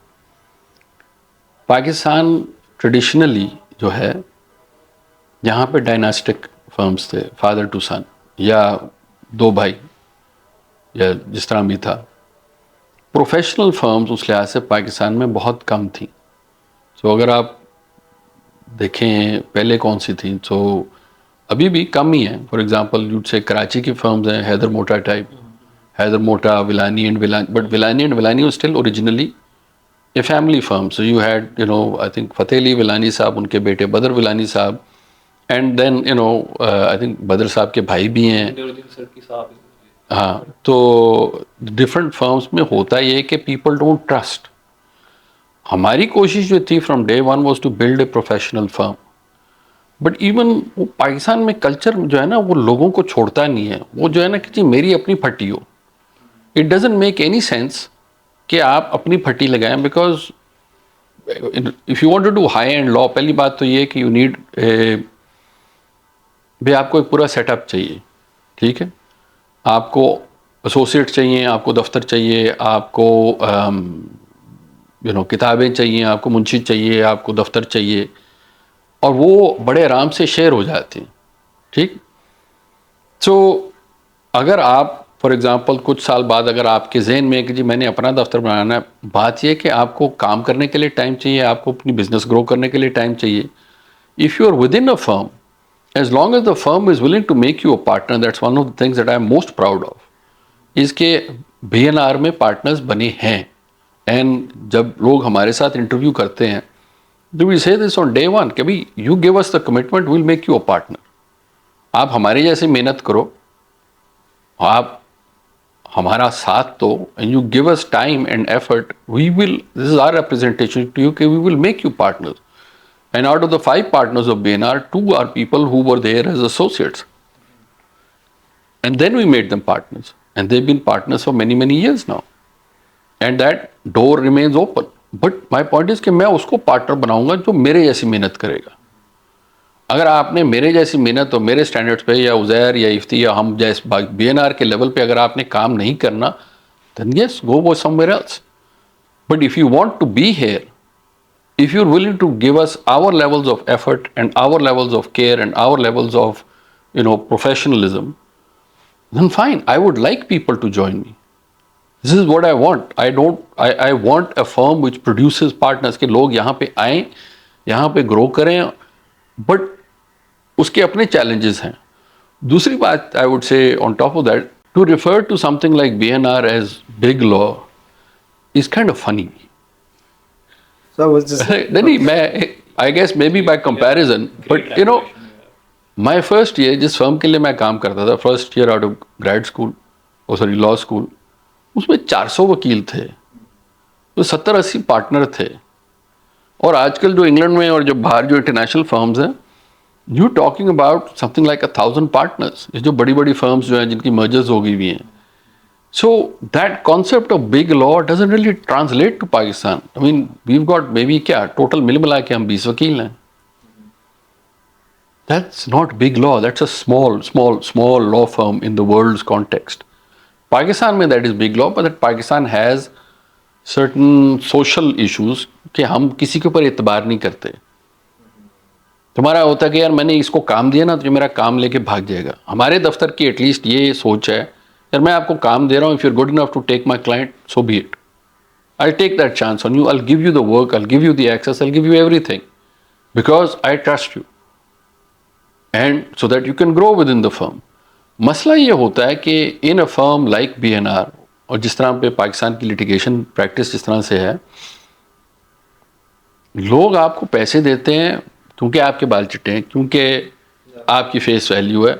Pakistan traditionally जो है, यहाँ पे dynastic firms थे, father to सन, या दो भाई, या जिस तरह भी था. प्रोफेशनल फर्म्स उस लिहाज से पाकिस्तान में बहुत कम थी. तो अगर आप देखें पहले कौन सी थी, तो अभी भी कम ही है. फॉर एग्जांपल यूड से कराची की फर्म्स हैं, हैदर मोटा type, Haidermota, Vellani and Vellani, but Vellani and Vellani was still originally a family firm. So you had, you know, I think Fateh Ali Vellani साहब, उनके बेटे बदर विलानी साहब, and then you know I think Badar साहब के भाई भी हैं. हाँ, तो डिफरेंट फर्म्स में होता ये है कि पीपल डोंट ट्रस्ट. हमारी कोशिश जो थी from day one was to build a professional firm, but even वो पाकिस्तान में कल्चर जो है ना, वो लोगों को छोड़ता नहीं है. वो जो है ना कि जी मेरी अपनी फटी हो, it doesn't make any sense कि आप अपनी फटी लगाएं, because if you want to do high end law, पहली बात तो ये है कि यू नीड, भाई आपको एक पूरा सेटअप चाहिए. ठीक है, आपको एसोसिएट चाहिए, आपको दफ्तर चाहिए, आपको यू नो किताबें चाहिए, आपको मुंशी चाहिए, आपको दफ्तर चाहिए, और वो बड़े आराम से शेयर हो जाते हैं. ठीक, तो अगर आप फॉर एग्जांपल कुछ साल बाद अगर आपके जहन में है कि जी मैंने अपना दफ्तर बनाना है, बात यह है कि आपको काम करने के लिए टाइम चाहिए, आपको अपनी बिजनेस ग्रो करने के लिए टाइम चाहिए. If you are within a firm, as long as the firm is willing to make you a partner, that's one of the things that I am most proud of. इसके BNR में partners बने हैं. And जब लोग हमारे साथ interview करते हैं, do we say this on day one कि भाई you give us the commitment, we'll make you a partner. आप हमारे जैसे मेहनत करो, आप हमारा साथ दो, and you give us time and effort, we will, this is our representation to you, कि we will make you partners. And out of the 5 partners of BNR, 2 are people who were there as associates. And then we made them partners. And they've been partners for many, many years now. And that door remains open. But my point is कि मैं उसको partner बनाऊंगा जो मेरे जैसी मेहनत करेगा. अगर आपने मेरे जैसी मेहनत और मेरे स्टैंडर्ड्स पे या उज़ैर या इफ्ती या हम जैसे BNR के लेवल पे अगर आपने काम नहीं करना, then yes, go somewhere else. But if you want to be here, if you're willing to give us our levels of effort and our levels of care and our levels of, professionalism, then fine, I would like people to join me. This is what I want. I want a firm which produces partners कि लोग यहाँ पे आएं, यहाँ पे grow करें, but उसके अपने challenges हैं. दूसरी बात I would say on top of that, to refer to something like BNR as big law is kind of funny. So I was just नहीं, I guess maybe by comparison, but my first year जिस firm के लिए मैं काम करता था, first year out of grade school, law school, उसमें 400 वकील थे, तो 70-80 पार्टनर थे. और आजकल जो इंग्लैंड में और जो बाहर जो इंटरनेशनल फर्म्स हैं, you talking about something like 1000 partners. ये जो बड़ी बड़ी फर्म्स जो हैं जिनकी मर्जर्स हो गई हुई हैं. So that concept of big law doesn't really translate to Pakistan. I mean, we've got maybe क्या total मिल मिला के हम 20 वकील हैं. That's not big law. That's a small law firm in the world's context. Pakistan में that is big law, but that Pakistan has certain social issues कि हम किसी के ऊपर एतबार नहीं करते. तुम्हारा होता है कि यार मैंने इसको काम दिया ना तो ये मेरा काम लेके भाग जाएगा. हमारे दफ्तर की एटलीस्ट ये सोच है, यार मैं आपको काम दे रहा हूँ, if you are good enough to take my client, so be it. I take that chance on you, I give you the work, I give you the access, I give you everything, because I trust you, and so that you can grow within the firm. मसला ये होता है कि in a firm like BNR, और जिस तरह पे पाकिस्तान की लिटिगेशन प्रैक्टिस जिस तरह से है, लोग आपको पैसे देते हैं क्योंकि आपके बाल चिट्टे हैं, क्योंकि आपकी फेस वैल्यू है,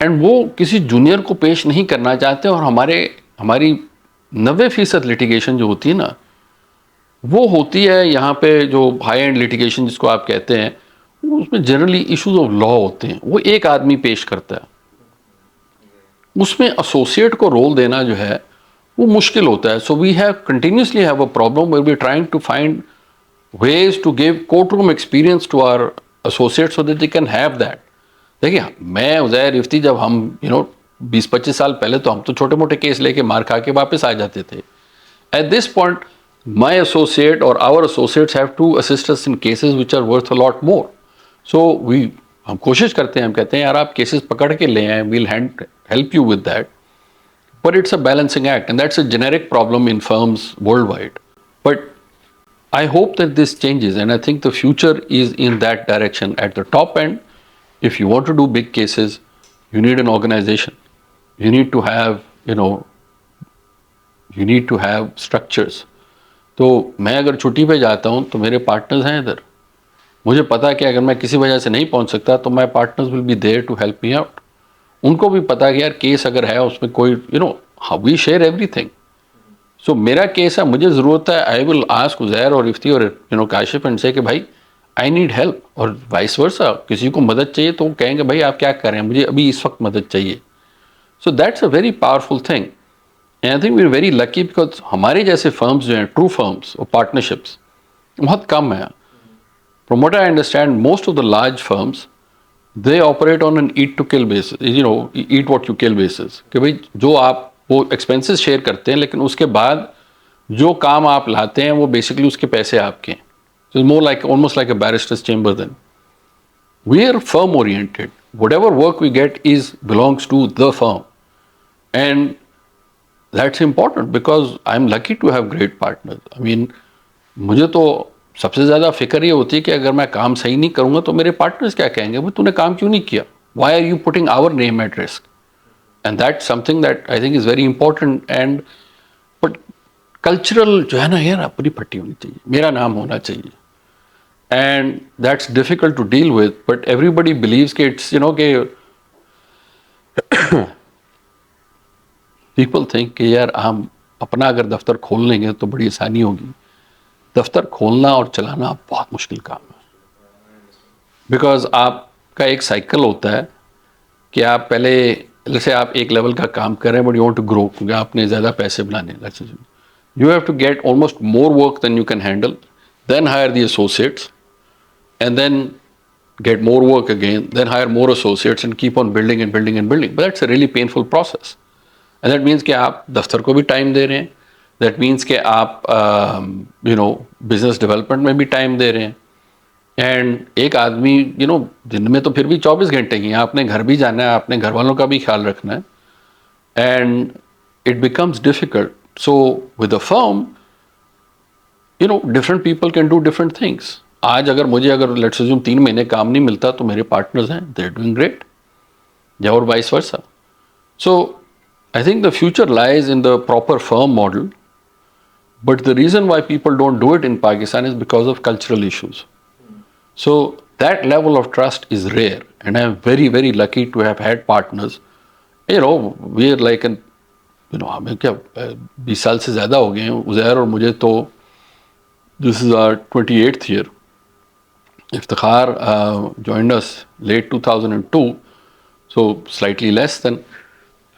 एंड वो किसी जूनियर को पेश नहीं करना चाहते. और हमारी 90% लिटिगेशन जो होती है ना, वो होती है यहाँ पे जो हाई एंड लिटिगेशन जिसको आप कहते हैं, उसमें जनरली इश्यूज ऑफ लॉ होते हैं, वो एक आदमी पेश करता है. उसमें एसोसिएट को रोल देना जो है वो मुश्किल होता है. So we have continuously have a problem where we trying to find ways to give courtroom experience to our associates so that they can have that. देखिए, मैं उज़ैर इफ्ती जब हम 20-25 साल पहले तो हम तो छोटे मोटे केस लेके मार खा के वापस आ जाते थे. At this point, my associate or our associates have to assist us in cases which are worth a lot more. So हम कोशिश करते हैं, हम कहते हैं यार आप केसेस पकड़ के ले आएं, we'll help you with that. But it's a balancing act, and that's a generic problem in firms worldwide. But I hope that this changes, and I think the future is in that direction. At the top end, if you want to do big cases, you need an organization. You need to have, you need to have structures. तो मैं अगर छुट्टी पे जाता हूँ तो मेरे partners हैं इधर. मुझे पता है कि अगर मैं किसी वजह से नहीं पहुँच सकता तो my partners will be there to help me out. उनको भी पता है कि यार केस अगर है उसमें कोई वी शेयर एवरीथिंग. सो मेरा केस है, मुझे ज़रूरत है, आई विल आस्क उज़ैर और इफ्ती और काशिफ एंड से कि भाई आई नीड हेल्प, और वाइस वर्सा. किसी को मदद चाहिए तो वो कहेंगे भाई आप क्या कर रहे हैं, मुझे अभी इस वक्त मदद चाहिए. So that's a very powerful thing, and I think we are very lucky because हमारे जैसे फर्म्स जो हैं, ट्रू फर्म्स और पार्टनरशिप्स बहुत कम है. From what I understand, most of the large firms they operate on an eat to kill basis, eat what you kill basis, कि भाई जो आप वो एक्सपेंसेस शेयर करते हैं, लेकिन उसके बाद जो काम आप लाते हैं वो बेसिकली उसके पैसे आपके हैं. So it's more like almost like a barrister's chamber then. We are firm oriented. Whatever work we get belongs to the firm. And that's important because I'm lucky to have great partners. I mean, मुझे तो सबसे ज़्यादा फिक्र ये होती है कि अगर मैं काम सही नहीं करूँगा तो मेरे पार्टनर्स क्या कहेंगे, भाई तूने काम क्यों नहीं किया, why are you putting our name at risk. And that's something that I think is very important. And but cultural जो है ना यार, अपनी पट्टी होनी चाहिए, मेरा नाम होना चाहिए. And that's difficult to deal with, but everybody believes कि इट्स कि पीपल थिंक कि यार हम अपना अगर दफ्तर खोल लेंगे तो बड़ी आसानी होगी. दफ्तर खोलना और चलाना बहुत मुश्किल काम है, बिकॉज आपका एक साइकिल होता है कि आप पहले जैसे आप एक लेवल का काम कर रहे हैं but you want to grow, क्योंकि आपने ज़्यादा पैसे बनाने, you have to get almost more work than you can handle, then hire the associates, and then get more work again, then hire more associates and keep on building and building and building. But that's a really painful process. And that means कि आप दफ्तर को भी time दे रहे हैं, that means कि आप business development में भी टाइम दे रहे हैं. एंड एक आदमी दिन में तो फिर भी 24 घंटे ही हैं, आपने घर भी जाना है, आपने घर वालों का भी ख्याल रखना है. And it becomes difficult. So with a firm different people can do different things. आज अगर मुझे लेट्स अज्यूम 3 महीने काम नहीं मिलता तो मेरे पार्टनर्स हैं, दे आर डूइंग ग्रेट, या और vice versa. So I think the future lies in the proper firm model, but the reason why people don't do it in Pakistan is because of cultural issues. So that level of trust is rare, and I'm very, very lucky to have had partners. We are like हमें क्या 20 साल से ज़्यादा हो गए हैं उज़ैर और मुझे, तो this is our 28th year. Iftikhar joined us late 2002, so slightly less than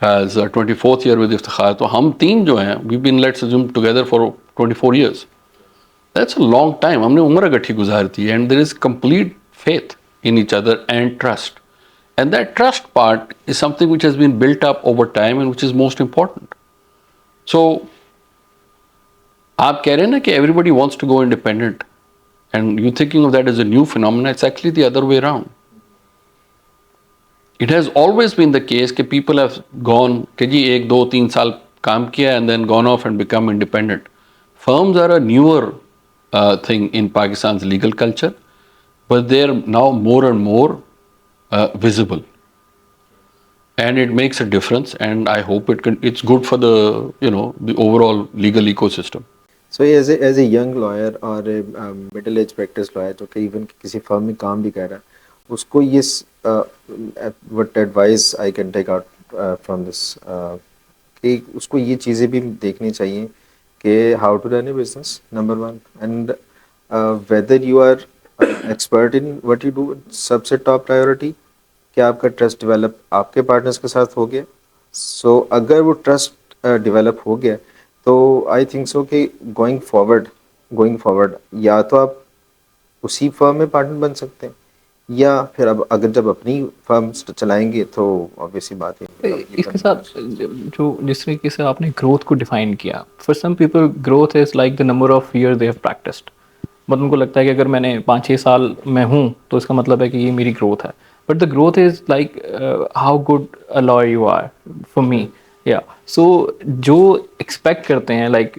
as 24th year with Iftikhar. तो हम तीन जो हैं, we've been let's assume together for 24 years. That's a long time. हमने उम्र इकट्ठी गुजारी थी, and there is complete faith in each other and trust. And that trust part is something which has been built up over time and which is most important. So आप कह रहे हैं ना कि everybody wants to go independent, and you thinking of that as a new phenomenon. It's actually the other way around. It has always been the case कि people have gone कि जी 1, 2, 3 साल काम किया and then gone off and become independent. Firms are a newer thing in Pakistan's legal culture, but they're now more and more visible, and it makes a difference. And I hope it's good for the the overall legal ecosystem. So as a young lawyer or a middle age practice lawyer जो कि even किसी firm में काम भी कर रहा है, उसको ये what advice I can take out from this कि उसको ये चीज़ें भी देखनी चाहिए कि how to run a business, number one, and whether you are expert in what you do, सबसे top priority कि आपका trust develop आपके partners के साथ हो गया. So अगर वो trust develop हो गया तो आई थिंक सो कि गोइंग फॉरवर्ड या तो आप उसी फर्म में पार्टनर बन सकते हैं, या फिर अब अगर जब अपनी फर्म चलाएंगे तो ऑब्वियसली बात है. इसके साथ जो जिस तरीके से आपने ग्रोथ को डिफाइन किया, for some people growth is like the number of year they have practised. मतलब उनको लगता है कि अगर मैंने 5-6 साल में हूँ तो इसका मतलब है कि ये मेरी ग्रोथ है. But the growth is like how good a lawyer you are for me. या सो जो एक्सपेक्ट करते हैं like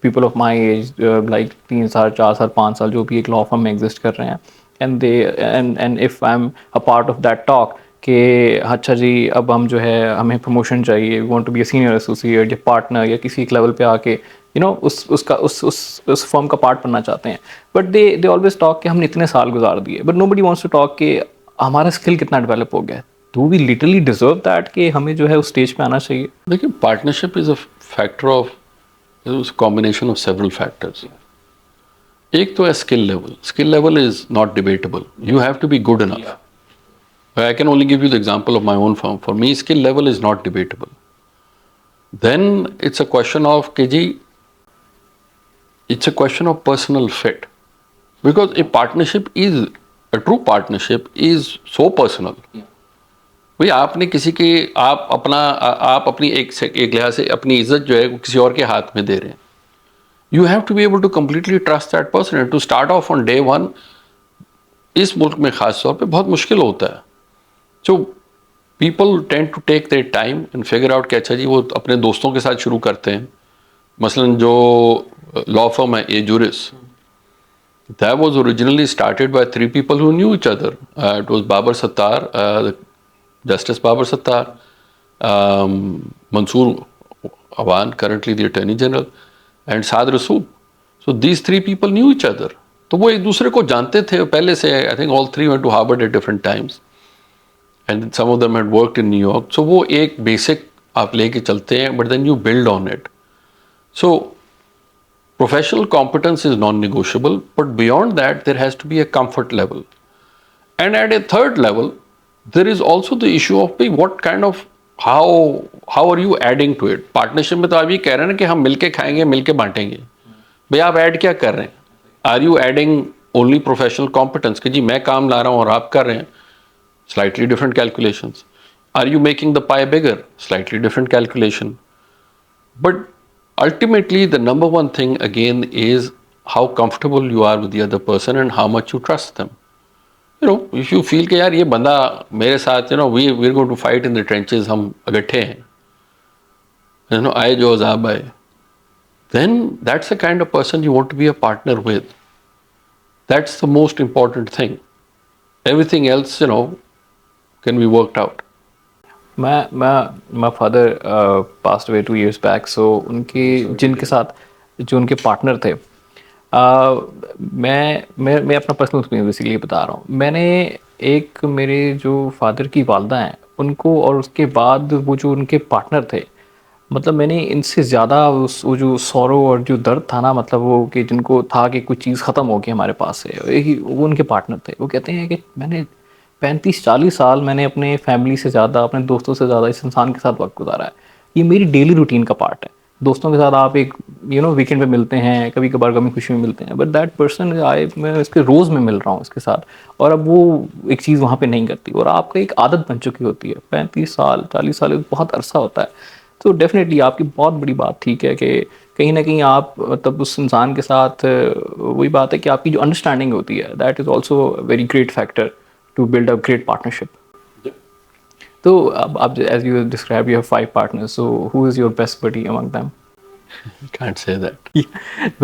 people of my age, like 3 साल 4 साल 5 साल जो भी एक लॉ फर्म में एग्जिस्ट कर रहे हैं, and if I am a part of that talk कि अच्छा जी अब हम जो है हमें प्रमोशन चाहिए, we want to be a senior associate या पार्टनर या किसी एक लेवल पे आके उस फर्म का पार्ट बनना चाहते हैं. बट दे ऑलवेज टॉक कि हमने इतने साल गुजार दिए, but nobody wants to talk कि हमारा स्किल कितना डेवलप हो गया है. Do we literally deserve that कि हमें जो है उस स्टेज पे आना चाहिए? देखिए, partnership is a factor of combination of several factors. एक तो है skill level. Skill level is not debatable. You have to be good enough. I can only give you the example of my own firm. For me skill level is not debatable. Then it's a question of कि जी it's a question of personal fit, because a partnership is a true partnership is so personal. भाई आपने किसी के आप अपनी एक लिहाज से अपनी इज्जत जो है वो किसी और के हाथ में दे रहे हैं. You have to be able to completely trust that person and to start off on day one. इस मुल्क में ख़ास तौर पे बहुत मुश्किल होता है. So people tend to take their time and figure out कि अच्छा जी वो अपने दोस्तों के साथ शुरू करते हैं. मसलन जो लॉ फर्म है ए जुरिस, that was originally started by three people who knew each other. It was Babar Sattar, Justice Babar Sattar, Mansoor Awan, currently the Attorney General, and Saad Rasool. So these three people knew each other. तो वो एक दूसरे को जानते थे पहले से. I think all three went to Harvard at different times, and some of them had worked in New York. So वो एक basic आप लेके चलते हैं, but then you build on it. So professional competence is non-negotiable, but beyond that, there has to be a comfort level. And at a third level, there is also the issue of what kind of how are you adding to it. Partnership में तो आप ये कह रहे हैं ना कि हम मिलके खाएंगे, मिलके बांटेंगे. भाई आप ऐड क्या कर रहे हैं? Are you adding only professional competence कि जी मैं काम ला रहा हूँ और आप कर रहे हैं? Slightly different calculations. Are you making the pie bigger? Slightly different calculation. But ultimately, the number one thing again is how comfortable you are with the other person and how much you trust them. You know, if you feel कि यार ये बंदा मेरे साथ, you know, we're going to fight in the trenches, हम अगट्ठे हैं, you know, आए जो अज़ाब आए, then that's the kind of person you want to be a partner with. That's the most important thing. Everything else, you know, can be worked out. My father passed away 2 years back, so उनके जिनके साथ जो उनके partner थे, मैं अपना personal experience basically बता रहा हूँ. मैंने एक मेरे जो फादर की वालदा हैं उनको और उसके बाद वो जो उनके पार्टनर थे, मतलब मैंने इनसे ज़्यादा वो जो सौरो और जो दर्द था ना, मतलब वो कि जिनको था कि कुछ चीज़ ख़त्म हो गई हमारे पास से, वो उनके पार्टनर थे. वो कहते हैं कि मैंने 35-40 साल मैंने अपने फैमिली से ज़्यादा, अपने दोस्तों से ज़्यादा इस इंसान के साथ वक्त गुजारा है. ये मेरी डेली रूटीन का पार्ट है. दोस्तों के साथ आप एक वीकेंड पे मिलते हैं, कभी कभार गमी खुशी में मिलते हैं, बट दैट पर्सन मैं इसके रोज़ में मिल रहा हूँ इसके साथ, और अब वो एक चीज़ वहाँ पे नहीं करती और आपका एक आदत बन चुकी होती है. 35 साल 40 साल बहुत अरसा होता है. तो डेफिनेटली आपकी बहुत बड़ी बात ठीक है कि कहीं ना कहीं आप मतलब उस इंसान के साथ वही बात है कि आपकी जो अंडरस्टैंडिंग होती है, that is also very great factor to build a great partnership. So, as you described, you have 5 partners. So, who is your best buddy among them? Can't say that.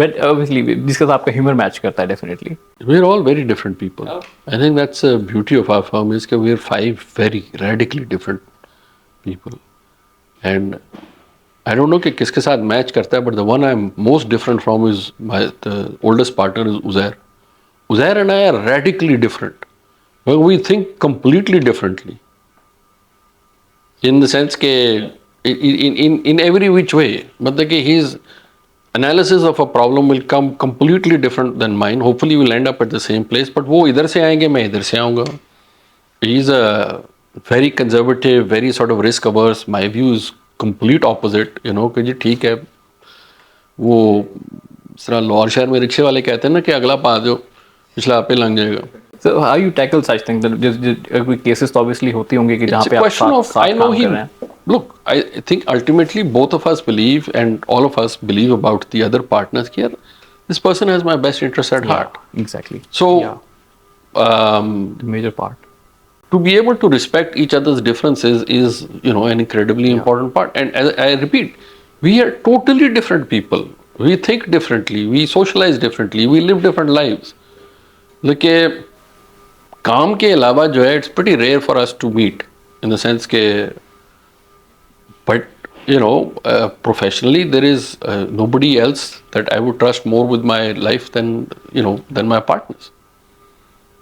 But obviously, जिसका साथ आपका humor match करता है definitely. We're all very different people. I think that's the beauty of our firm is that we're 5 very radically different people. And I don't know कि किसके साथ match करता है, but the one I'm most different from is the oldest partner is Uzair. Uzair and I are radically different. Well, we think completely differently. In the sense that in every which way, मतलब कि his analysis of a problem will come completely different than mine. Hopefully, we'll end up at the same place. But वो इधर से आएंगे, मैं इधर से आऊँगा. He's a very conservative, very sort of risk averse. My view is complete opposite. You know कि जी ठीक है. वो इस तरह लाहौर शहर में रिक्शे वाले कहते हैं ना कि अगला पा दो, पिछला आप पे लग जाएगा. So how you tackle such things? कोई cases तो obviously होती होंगी कि जहाँ पे आप साथ काम कर रहे हैं. Look, I think ultimately both of us believe and all of us believe about the other partners कि यार this person has my best interest at heart. Exactly. So, the major part. To be able to respect each other's differences is, you know, an incredibly important part. And as I repeat, we are totally different people. We think differently. We socialize differently. We live different lives. Like काम के अलावा जो है, it's pretty rare for us to meet in the sense के, but you know, professionally there is nobody else that I would trust more with my life than my partners.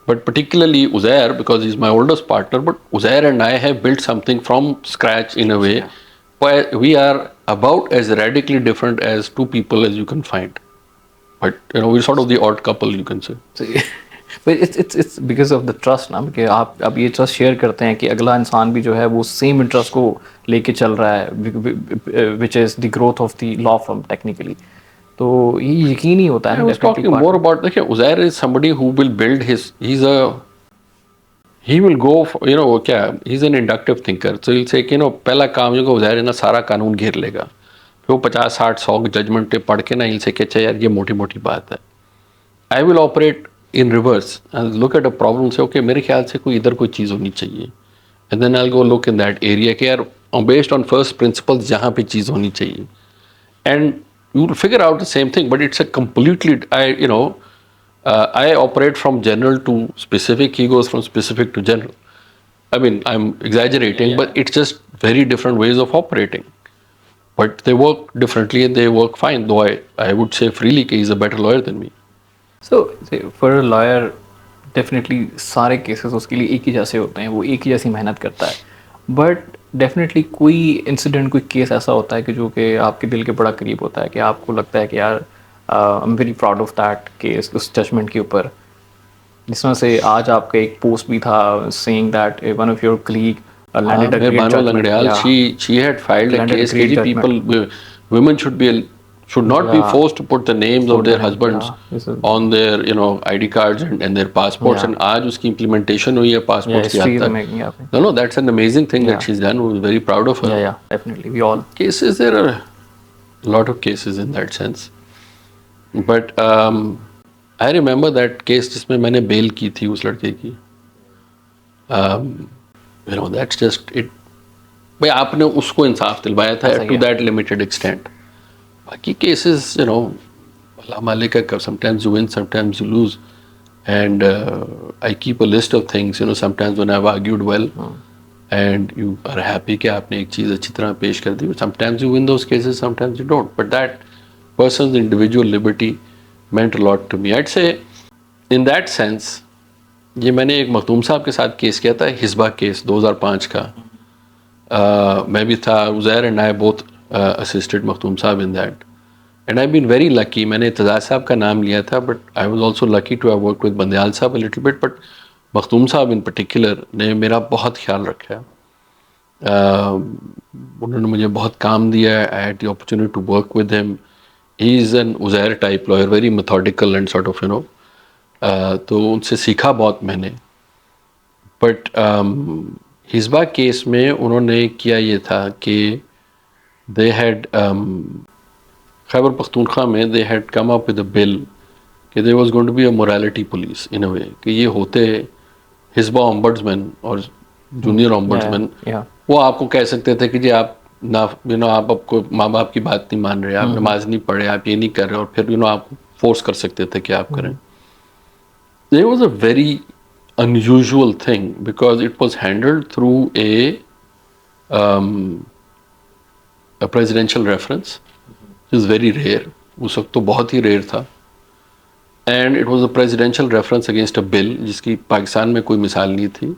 But particularly Uzair, because he's my oldest partner, but Uzair and I have built something from scratch in a way where we are about as radically different as two people as you can find. But you know, we're sort of the odd couple, you can say. But it's because of the trust ना, कि आप अब ये trust share करते हैं कि अगला इंसान भी जो है वो सेम इंटरेस्ट को लेके चल रहा है, which is the growth of the law firm technically. तो ये यकीन ही होता है. I was talking more about, देखिए, Uzair is somebody who will build he will go for, you know क्या, he's an inductive thinker. So he'll say कि पहला काम जो Uzair है ना, सारा कानून घेर लेगा. फिर वो 50-60-100 जजमेंट पढ़ के ना he'll say कि अच्छा यार ये मोटी मोटी बात है. I will operate in reverse and look at a problem and say okay, मेरे ख्याल से कोई इधर कोई चीज़ होनी चाहिए. and then I'll go look in that area कि यार based on first principles जहाँ पे चीज़ होनी चाहिए, and you will figure out the same thing, but it's a completely I operate from general to specific, he goes from specific to general. I mean, I'm exaggerating, but it's just very different ways of operating. But they work differently and they work fine, though I would say freely that he's a better lawyer than me. So for a lawyer definitely सारे cases उसके लिए एक ही जैसे होते हैं, वो एक ही जैसी मेहनत करता है, बट डेफिनेटली कोई इंसिडेंट, कोई केस ऐसा होता है कि जो कि आपके दिल के बड़ा करीब होता है, कि आपको लगता है कि यार आई am very proud of that case, उस जजमेंट के ऊपर। जिस तरह से आज आपका एक पोस्ट भी था saying that one of your colleague landed a great Banu judgment. Langdiyal, Yeah. she had filed a Landed a case great that judgment. women should not be Yeah. forced to put the names of Put their the- husbands yeah. This is- on their ID cards and their passports. Yeah. And आज उसकी implementation हुई है Yeah, passports की history हद is तक. making, yeah. No, that's an amazing thing Yeah. that she's done. We're very proud of her. Yeah, definitely. We all. Cases, there are a lot of cases in that sense. But I remember that case जिसमें मैंने bail की थी उस लड़के की. That's just it. भाई आपने उसको इंसाफ दिलवाया था ऐसा to ही है। that limited extent. बाकी cases, अल्लाह मालिक है, sometimes you win, sometimes you lose. And I keep a list of things, sometimes when I've argued well and you are happy कि आपने एक चीज़ अच्छी तरह पेश कर दी. Sometimes you win those cases, sometimes you don't. But that person's individual liberty meant a lot to me. I'd say in that sense, ये मैंने एक मखदूम साहब के साथ केस किया था, हिस्बा केस 2005 का. मैं भी था, Uzair and I both assisted Makhdoom sahab in that. And I been very lucky. मैंने इत्तेज़ाज़ साहब का नाम लिया था, but I was also lucky to have work with Bandial sahab a little bit, but Makhdoom sahab in particular ने मेरा बहुत ख्याल रखा है. उन्होंने मुझे बहुत काम दिया. I had the opportunity to work with him. He is an Uzair type lawyer, very methodical and sort of तो उनसे सीखा बहुत मैंने. बट हिस्बा केस में उन्होंने किया ये था कि दे हैड खैबर पख्तूनख्वा में they had come up with a bill कि there was going to be a morality police in a way, कि ये होते हिस्बा ओम्बड्समैन और जूनियर ओम्बड्समैन. Yeah. वो आपको कह सकते थे कि जी आप ना आप आपको माँ बाप की बात नहीं मान रहे, आप नमाज नहीं पढ़े, आप ये नहीं कर रहे, और फिर आपको फोर्स कर सकते थे कि आप करें. There was a very unusual thing because it was handled through a presidential reference, which is very rare. उस वक्त तो बहुत ही rare था. And it was a presidential reference against a bill जिसकी पाकिस्तान में कोई मिसाल नहीं थी.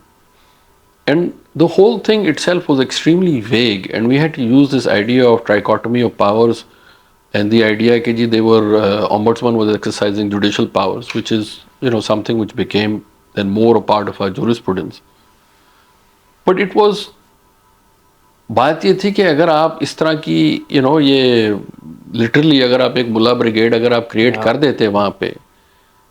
And the whole thing itself was extremely vague, and we had to use this idea of trichotomy of powers and the idea that they were ombudsman was exercising judicial powers, which is something which became then more a part of our jurisprudence. But it was बात ये थी कि अगर आप इस तरह की ये लिटरली अगर आप एक मुल्ला ब्रिगेड अगर आप क्रिएट कर देते वहाँ पे,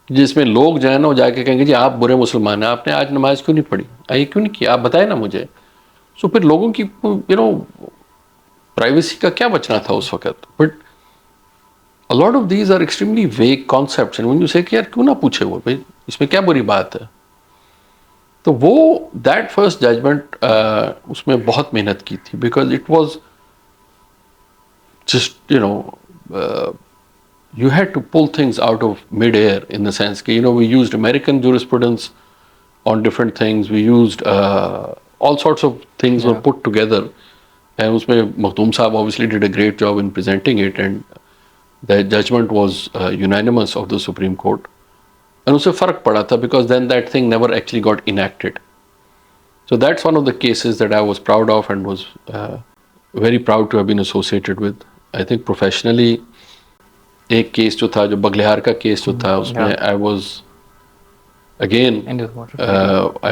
जिसमें लोग जो है ना जाके कहेंगे जी आप बुरे मुसलमान हैं, आपने आज नमाज क्यों नहीं पढ़ी, ये क्यों नहीं किया, आप बताए ना मुझे. सो फिर लोगों की प्राइवेसी का क्या बचना था उस वक्त. But a lot of these are extremely vague concepts, and when you say कि यार क्यों ना पूछे वो, भाई इसमें क्या बुरी बात है. तो वो that first judgment उसमें बहुत मेहनत की थी, because it was just you had to pull things out of mid-air in the sense कि we used American jurisprudence on different things, we used all sorts of things were put together, and उसमें मखदूम साहब obviously did a great job in presenting it, and the judgment was unanimous of the Supreme Court. And उससे फ़र्क पड़ा था because then that thing never actually got enacted. So that's one of the cases that I was proud of and was very proud to have been associated with. I think professionally एक case जो था, जो बगलिहार का case जो था, उसमें I was again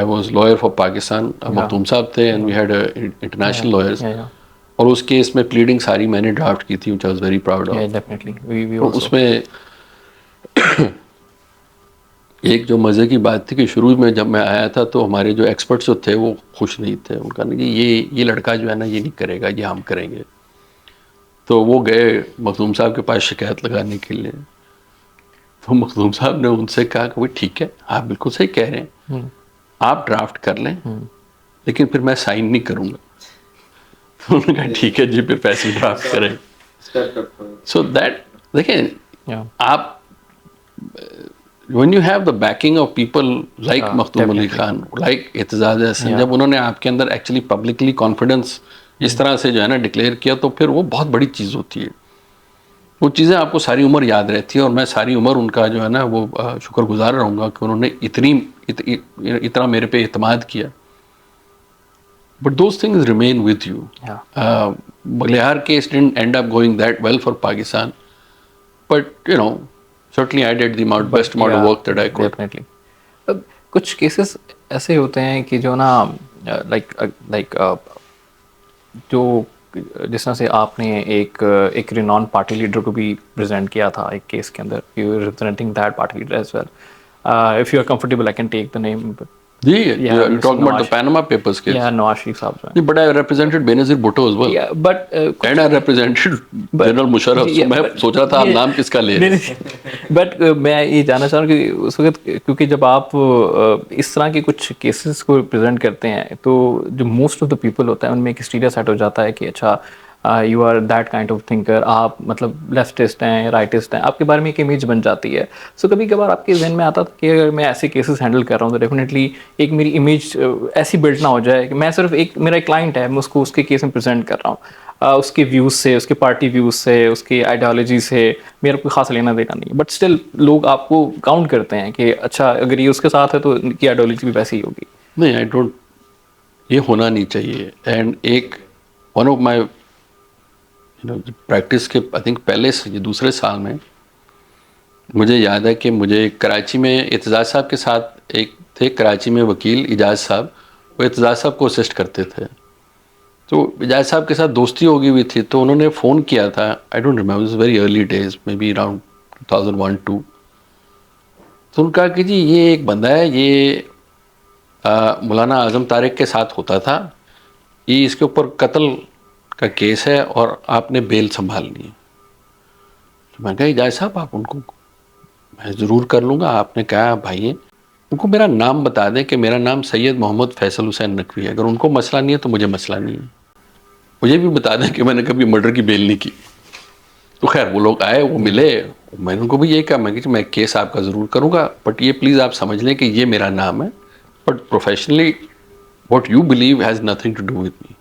I was lawyer for Pakistan. Makhdoom साहब थे and we had international lawyers. और उस केस में प्लीडिंग सारी मैंने ड्राफ्ट की थी, which I was very proud of. Yeah, definitely. We तो also. उसमें एक जो मज़े की बात थी कि शुरू में जब मैं आया था तो हमारे जो एक्सपर्ट्स जो थे वो खुश नहीं थे. उनका नहीं कि ये लड़का जो है ना ये नहीं करेगा, ये हम करेंगे. तो वो गए मखदूम साहब के पास शिकायत लगाने के लिए. तो मखदूम साहब ने उनसे कहा कि भाई ठीक है, आप बिल्कुल सही कह रहे हैं, आप ड्राफ्ट कर लें, लेकिन फिर मैं साइन नहीं करूँगा। तो उन्होंने कहा ठीक है जी, फिर पैसे ड्राफ्ट करें। सो दैट देखें Yeah. आप when you have the backing of people like Makhdoom Ali Definitely. Khan, like Aitzaz Ahsan, Yeah. जब उन्होंने आपके अंदर एक्चुअली पब्लिकली कॉन्फिडेंस इस तरह से जो है ना डिक्लेयर किया, तो फिर वो बहुत बड़ी चीज़ होती है। वो चीज़ें आपको सारी उम्र याद रहती है, और मैं सारी उम्र उनका जो है ना वो शुक्रगुजार रहूँगा कि उन्होंने इतना मेरे पे इत्मीनान किया। But those things remain with you. Yeah. बलिहार case didn't end up going that well for Pakistan, but certainly I did the best amount of work that I could. Definitely. अब कुछ केसेस ऐसे होते हैं कि जो ना लाइक जो जिस तरह से आपने एक रिनॉन पार्टी लीडर को भी प्रेजेंट किया था एक केस के अंदर, you are representing that party leader as well. If you are comfortable I can take the name. You're talking about the Panama Papers case. Yeah, Nawaz Sharif sahab जो हैं। But I represented Benazir Bhutto as well. Yeah, but And I represented General Musharraf. So मैं सोच रहा था आप नाम किसका ले रहे हैं। बट मैं ये जानना चाह रहा हूँ कि उस वक्त, क्योंकि जब आप इस तरह के कुछ केसेस को प्रेजेंट करते हैं तो जो मोस्ट ऑफ द पीपल होता है उनमें एक स्टीरिया सेट हो जाता है कि अच्छा you are that kind of thinker, आप मतलब लेफ्टिस्ट हैं, राइटिस्ट हैं, आपके बारे में एक इमेज बन जाती है। सो कभी कभार आपके जहन में आता था कि अगर मैं ऐसे केसेस हैंडल कर रहा हूँ तो डेफिनेटली एक मेरी इमेज ऐसी बिल्ड ना हो जाए कि मैं सिर्फ एक मेरा क्लाइंट है, मैं उसको उसके केस में प्रेजेंट कर रहा हूँ, उसके व्यूज़ से, उसके पार्टी व्यूज़ से, उसकी आइडियोलॉजी से मेरा कोई खास लेना देना नहीं। बट स्टिल लोग आपको काउंट करते हैं कि अच्छा अगर ये उसके साथ है तो इनकी आइडियोलॉजी भी वैसी ही होगी। नहीं, आई डोंट, ये होना नहीं चाहिए। एंड एक वन ऑफ माई प्रैक्टिस के आई थिंक पहले से ये दूसरे साल में मुझे याद है कि मुझे कराची में एतजाज साहब के साथ एक थे कराची में वकील इजाज साहब, वो एतजाज साहब को असिस्ट करते थे। तो इजाज साहब के साथ दोस्ती हो गई हुई थी, तो उन्होंने फ़ोन किया था, I don't remember, it's very early days, may be around 2001-2। तो उन्होंने कहा कि जी ये एक बंदा है, ये मौलाना आज़म तारिक के साथ होता था, ये इसके ऊपर कत्ल का केस है और आपने बेल संभालनी है। तो मैं कहा इजाज साहब आप उनको, मैं ज़रूर कर लूँगा। आपने कहा भाई उनको मेरा नाम बता दें कि मेरा नाम सैयद मोहम्मद फैसल हुसैन नकवी है, अगर उनको मसला नहीं है तो मुझे मसला नहीं है। मुझे भी बता दें कि मैंने कभी मर्डर की बेल नहीं की। तो खैर वो लोग आए, वो मिले, मैंने उनको भी यही कहा, मैं केस आपका ज़रूर करूँगा, बट ये प्लीज़ आप समझ लें कि ये मेरा नाम है, but professionally what you believe has nothing to do with me.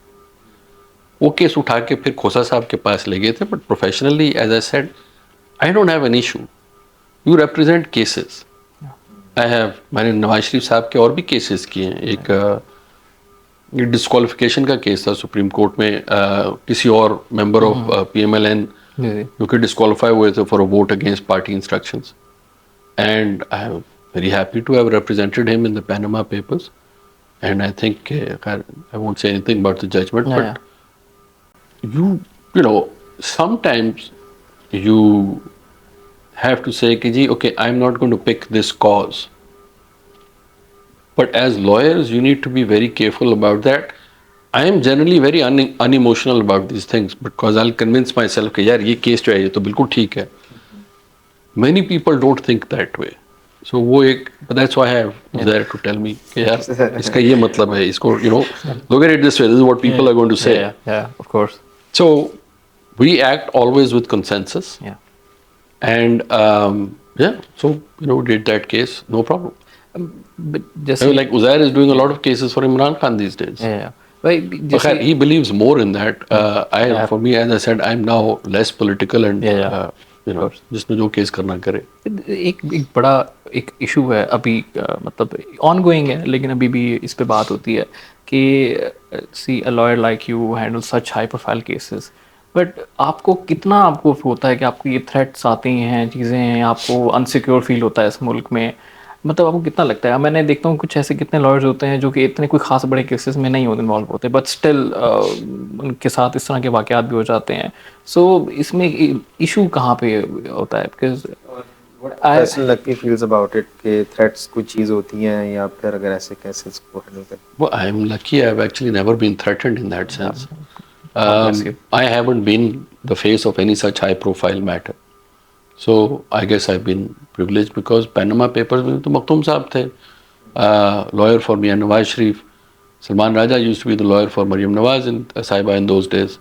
वो केस उठा के फिर खोसा साहब के पास ले गए थे, but professionally as I said I don't have an issue, you represent cases. मैंने नवाज शरीफ साहब के और भी केसेस किए हैं। एक डिस्क्वालिफिकेशन का केस था सुप्रीम कोर्ट में, किसी और मेंबर ऑफ PMLN जो कि डिस्क्वालीफाई हुए थे for a vote against party instructions, and I am very happy to have represented him in the Panama Papers, and I think I won't say anything about the judgment, but you know sometimes you have to say कि जी okay, I'm not going to pick this cause, but as lawyers you need to be very careful about that. I am generally very unemotional about these things because I'll convince myself कि यार ये case जो है ये तो बिल्कुल ठीक है। Many people don't think that way, so वो एक, but that's why I have there to tell me कि यार इसका ये मतलब है, इसको look at it this way, this is what people are going to say. Yeah, of course. So we act always with consensus. Yeah. And so did that case, no problem. But just Like Uzair is doing a lot of cases for Imran Khan these days. yeah. But just Okay, he believes more in that. For me, as I said, I'm now less political and जिसने जो case करना करे। एक बड़ा एक issue है अभी, मतलब ऑन गोइंग है, लेकिन अभी भी इस पे बात होती है कि see a lawyer like you handle such high profile cases, but आपको कितना आपको होता है कि आपको ये थ्रेट्स आती हैं, चीज़ें हैं, आपको अनसिक्योर फील होता है इस मुल्क में, मतलब आपको कितना लगता है? मैंने देखता हूँ कुछ ऐसे कितने लॉयर्स होते हैं जो कि इतने कोई खास बड़े केसेस में नहीं होते, इन्वॉल्व होते, बट स्टिल उनके साथ इस तरह के वाक़यात भी हो जाते हैं। सो इसमें इशू कहाँ पे होता है? Because personal lucky feels about it कि थ्रेट्स कोई चीज़ होती हैं, या फिर अगर ऐसे केसेस को हैंडल करें। Well, I'm lucky. I've actually never been threatened in that sense. bless you. I haven't been the face of any such high-profile matter. So I guess I've been privileged because Panama Papers में तो मखदूम साहब थे, lawyer for me and Nawaz Sharif. Salman Raja used to be the lawyer for Maryam Nawaz in sahiba in those days.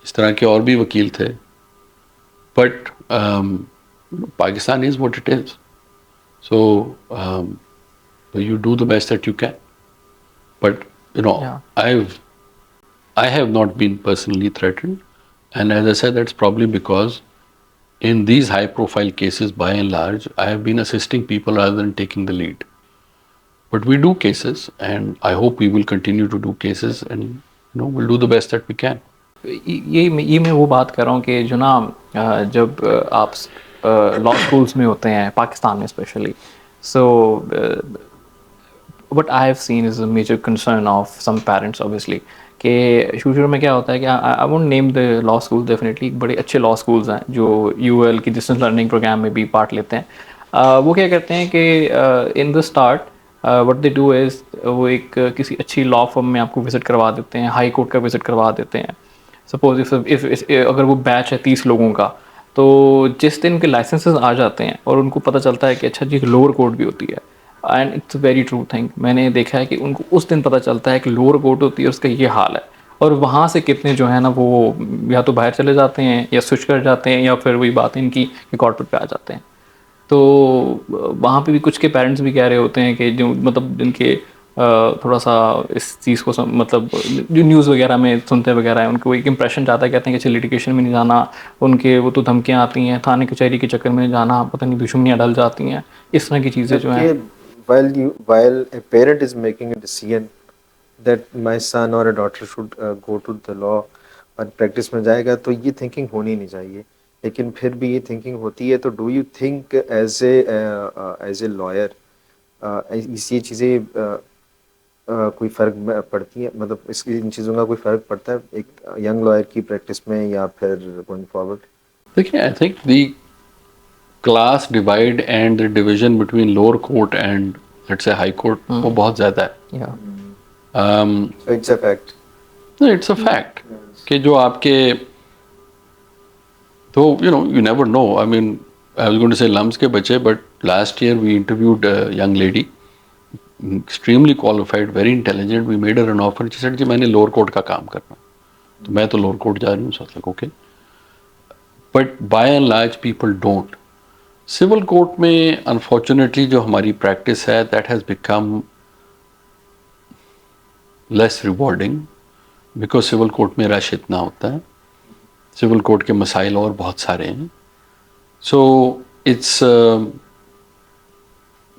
इस तरह के और भी वकील थे. But Pakistan is what it is. So you do the best that you can. But Yeah. I have not been personally threatened, and as I said, that's probably because in these high-profile cases, by and large, I have been assisting people rather than taking the lead. But we do cases, and I hope we will continue to do cases, and we'll do the best that we can. ये मैं वो बात कर रहा हूँ कि जो ना जब आप लॉ स्कूल्स में होते हैं पाकिस्तान में specially, so what I have seen is a major concern of some parents obviously कि शुरू में क्या होता है कि I won't name the law school, definitely बड़े अच्छे लॉ स्कूल्स हैं जो यूएल की डिस्टेंस लर्निंग प्रोग्राम में भी पार्ट लेते हैं. वो क्या करते हैं कि in the start what they do is वो एक किसी अच्छी लॉ फर्म में आपको विज़िट करवा देते हैं, हाई कोर्ट का विज़िट करवा देते हैं. सपोज इफ़ अगर वो बैच है 30 लोगों का, तो जिस दिन के लाइसेंसेस आ जाते हैं और उनको पता चलता है कि अच्छा जी लोअर कोर्ट भी होती है, and it's very true thing, मैंने देखा है कि उनको उस दिन पता चलता है कि लोअर कोर्ट होती है, उसका ये हाल है. और वहाँ से कितने जो है ना वो या तो बाहर चले जाते हैं या स्विच कर जाते हैं या फिर वही बात है इनकी कि कॉर्पोरेट पे आ जाते हैं. तो वहाँ पे भी कुछ के पेरेंट्स भी कह रहे होते हैं कि जो मतलब जिनके थोड़ा सा इस चीज़ को मतलब जो न्यूज़ वगैरह में सुनते वगैरह हैं उनको एक इंप्रेशन जाता है, कहते हैं कि अच्छा लिटिगेशन में नहीं जाना, उनके वो तो धमकियाँ आती हैं, थाने कचहरी के चक्कर में जाना, पता नहीं दुश्मनियाँ डल जाती हैं, इस तरह की चीज़ें जो हैं. while a parent is making a decision that my son or a daughter should go to the law और प्रैक्टिस में जाएगा, तो ये थिंकिंग होनी नहीं चाहिए. लेकिन फिर भी ये थिंकिंग होती है. तो do you think as a lawyer ये चीज़ें कोई फ़र्क पड़ती है, मतलब इन चीज़ों का कोई फ़र्क पड़ता है एक यंग लॉयर की प्रैक्टिस में या फिर गोइंग फॉरवर्ड? देखिए, आई think the class divide and the division between lower court and let's say high court वो बहुत ज़्यादा है. It's a fact. It's a fact कि जो आपके तो you never know. I mean, I was going to say LUMS के बच्चे, but last year we interviewed a young lady, extremely qualified, very intelligent. We made her an offer. She said जी मैंने lower court का काम करना, तो मैं तो lower court जा रही हूँ. So I was like, okay. But by and large people don't. Civil court में अनफॉर्चुनेटली जो हमारी प्रैक्टिस है that has become less rewarding because civil court में रश इतना होता है. सिविल कोर्ट के मसाइल और बहुत सारे हैं. सो इट्स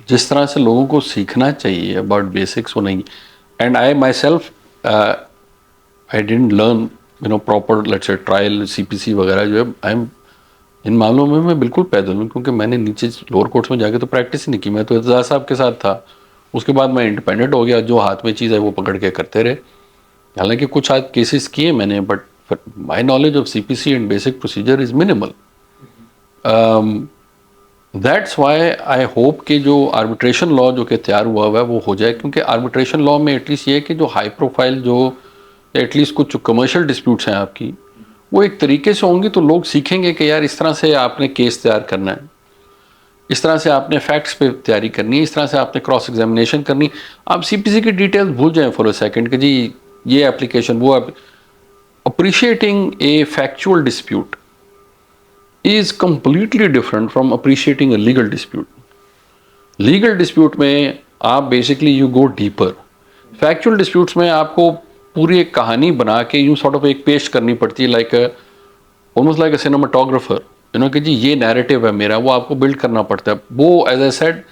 जिस तरह से लोगों को सीखना चाहिए अबाउट बेसिक्स वो नहीं. And I my self I didn't learn proper let's say trial CPC वगैरह जो है. आई एम इन मामलों में मैं बिल्कुल पैदल हूँ क्योंकि मैंने नीचे लोअर कोर्ट्स में जाके तो प्रैक्टिस ही नहीं की. मैं तो एजाज साहब के साथ था, उसके बाद मैं इंडिपेंडेंट हो गया. जो हाथ में चीज़ है वो पकड़ के करते रहे. हालांकि कुछ आज केसेस किए मैंने, but my knowledge of CPC and basic procedure is minimal. That's why I hope कि जो आर्बिट्रेशन लॉ जो कि तैयार हुआ है वो हो जाए, क्योंकि आर्बिट्रेशन लॉ में एटलीस्ट ये है कि जो हाई प्रोफाइल जो एटलीस्ट कुछ कमर्शियल डिस्प्यूट्स हैं आपकी वो एक तरीके से होंगी तो लोग सीखेंगे कि यार इस तरह से आपने केस तैयार करना है, इस तरह से आपने फैक्ट्स पे तैयारी करनी है, इस तरह से आपने क्रॉस एग्जामिनेशन करनी. आप CPC की डिटेल्स भूल जाएं फॉर अ सेकंड कि जी ये एप्लीकेशन वो appreciating A factual dispute is completely different from appreciating a legal dispute. Legal dispute में आप basically you go deeper. Factual disputes में आपको पूरी एक कहानी बना के यूँ सॉर्ट ऑफ एक पेश करनी पड़ती है, लाइक ऑलमोस्ट लाइक अ सिनेमाटोग्राफर कि जी ये नैरेटिव है मेरा, वो आपको बिल्ड करना पड़ता है. वो एज आई सेड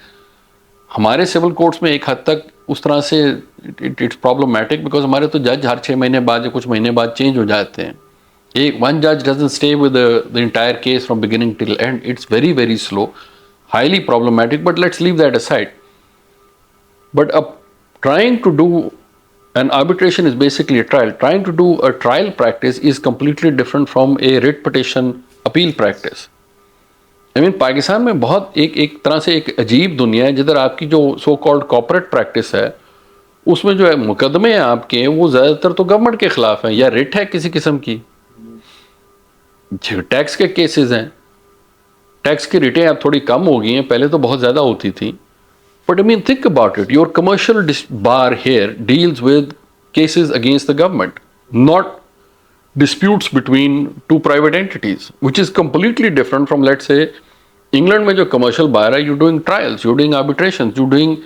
हमारे सिविल कोर्ट्स में एक हद तक उस तरह से इट्स प्रॉब्लमैटिक बिकॉज हमारे तो जज हर 6 महीने बाद या कुछ महीने बाद चेंज हो जाते हैं. एक वन जज doesn't stay with the entire case from beginning till and. It's very very slow, highly problematic, but let's leave that aside. But अब trying to do an arbitration is basically a trial. Trying to do a trial practice is completely different from a writ petition appeal practice. I mean, Pakistan में बहुत एक तरह से एक अजीब दुनिया है जिधर आपकी जो सो कॉल्ड कॉर्पोरेट प्रैक्टिस है उसमें जो है मुकदमे हैं आपके वो ज़्यादातर तो गवर्नमेंट के खिलाफ हैं या रिट है किसी किस्म की. टैक्स के केसेस हैं, टैक्स की रिटें अब थोड़ी कम हो गई हैं, पहले तो बहुत ज़्यादा होती थी. But I mean, think about it. Your commercial bar here deals with cases against the government, not disputes between two private entities, which is completely different from, let's say, England में जो commercial buyer है, you're doing trials, you're doing arbitrations, you're doing,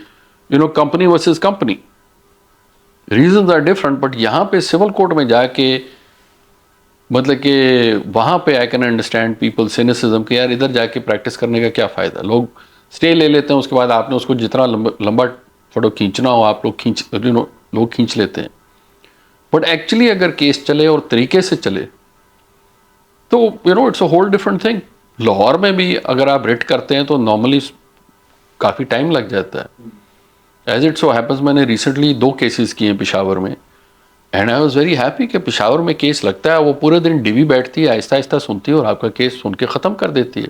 company versus company. Reasons are different, but यहाँ पे civil court में जाके मतलब कि वहाँ पे I can understand people cynicism कि यार इधर जाके प्रैक्टिस करने का क्या फ़ायदा, लोग स्टे ले लेते हैं, उसके बाद आपने उसको जितना लंबा फोटो खींचना हो आप लोग लोग खींच लेते हैं, बट एक्चुअली अगर केस चले और तरीके से चले तो it's a whole different thing. Lahore में भी अगर आप रिट करते हैं तो नॉर्मली काफ़ी टाइम लग जाता है. एज इट सो हैपन्स मैंने रिसेंटली 2 केसेस किए हैं पेशावर में, and I was very happy कि पेशावर में केस लगता है, वो पूरे दिन डीवी बैठती है, आहिस्ता आहिस्ता सुनती है और आपका केस सुन के ख़त्म कर देती है.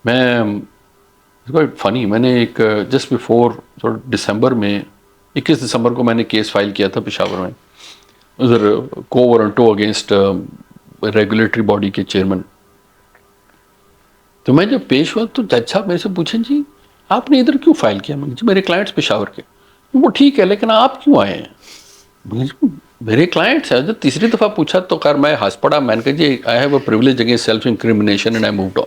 मैं फ़नी, मैंने एक जस्ट बिफोर दिसंबर में 21 दिसंबर को मैंने केस फाइल किया था पेशावर में, उधर को वारंटो अगेंस्ट रेगुलेटरी बॉडी के चेयरमैन. तो मैं जब पेश हुआ तो जज साहब मेरे से पूछे, जी आपने इधर क्यों फाइल किया? मैंने जी मेरे क्लाइंट्स पेशावर के. वो ठीक है, लेकिन आप क्यों आए हैं? मेरे क्लाइंट्स है. जब तीसरी दफ़ा पूछा तो खैर मैं हंस पड़ा. मैंने कहा जी I have a privilege against self incrimination and I moved on.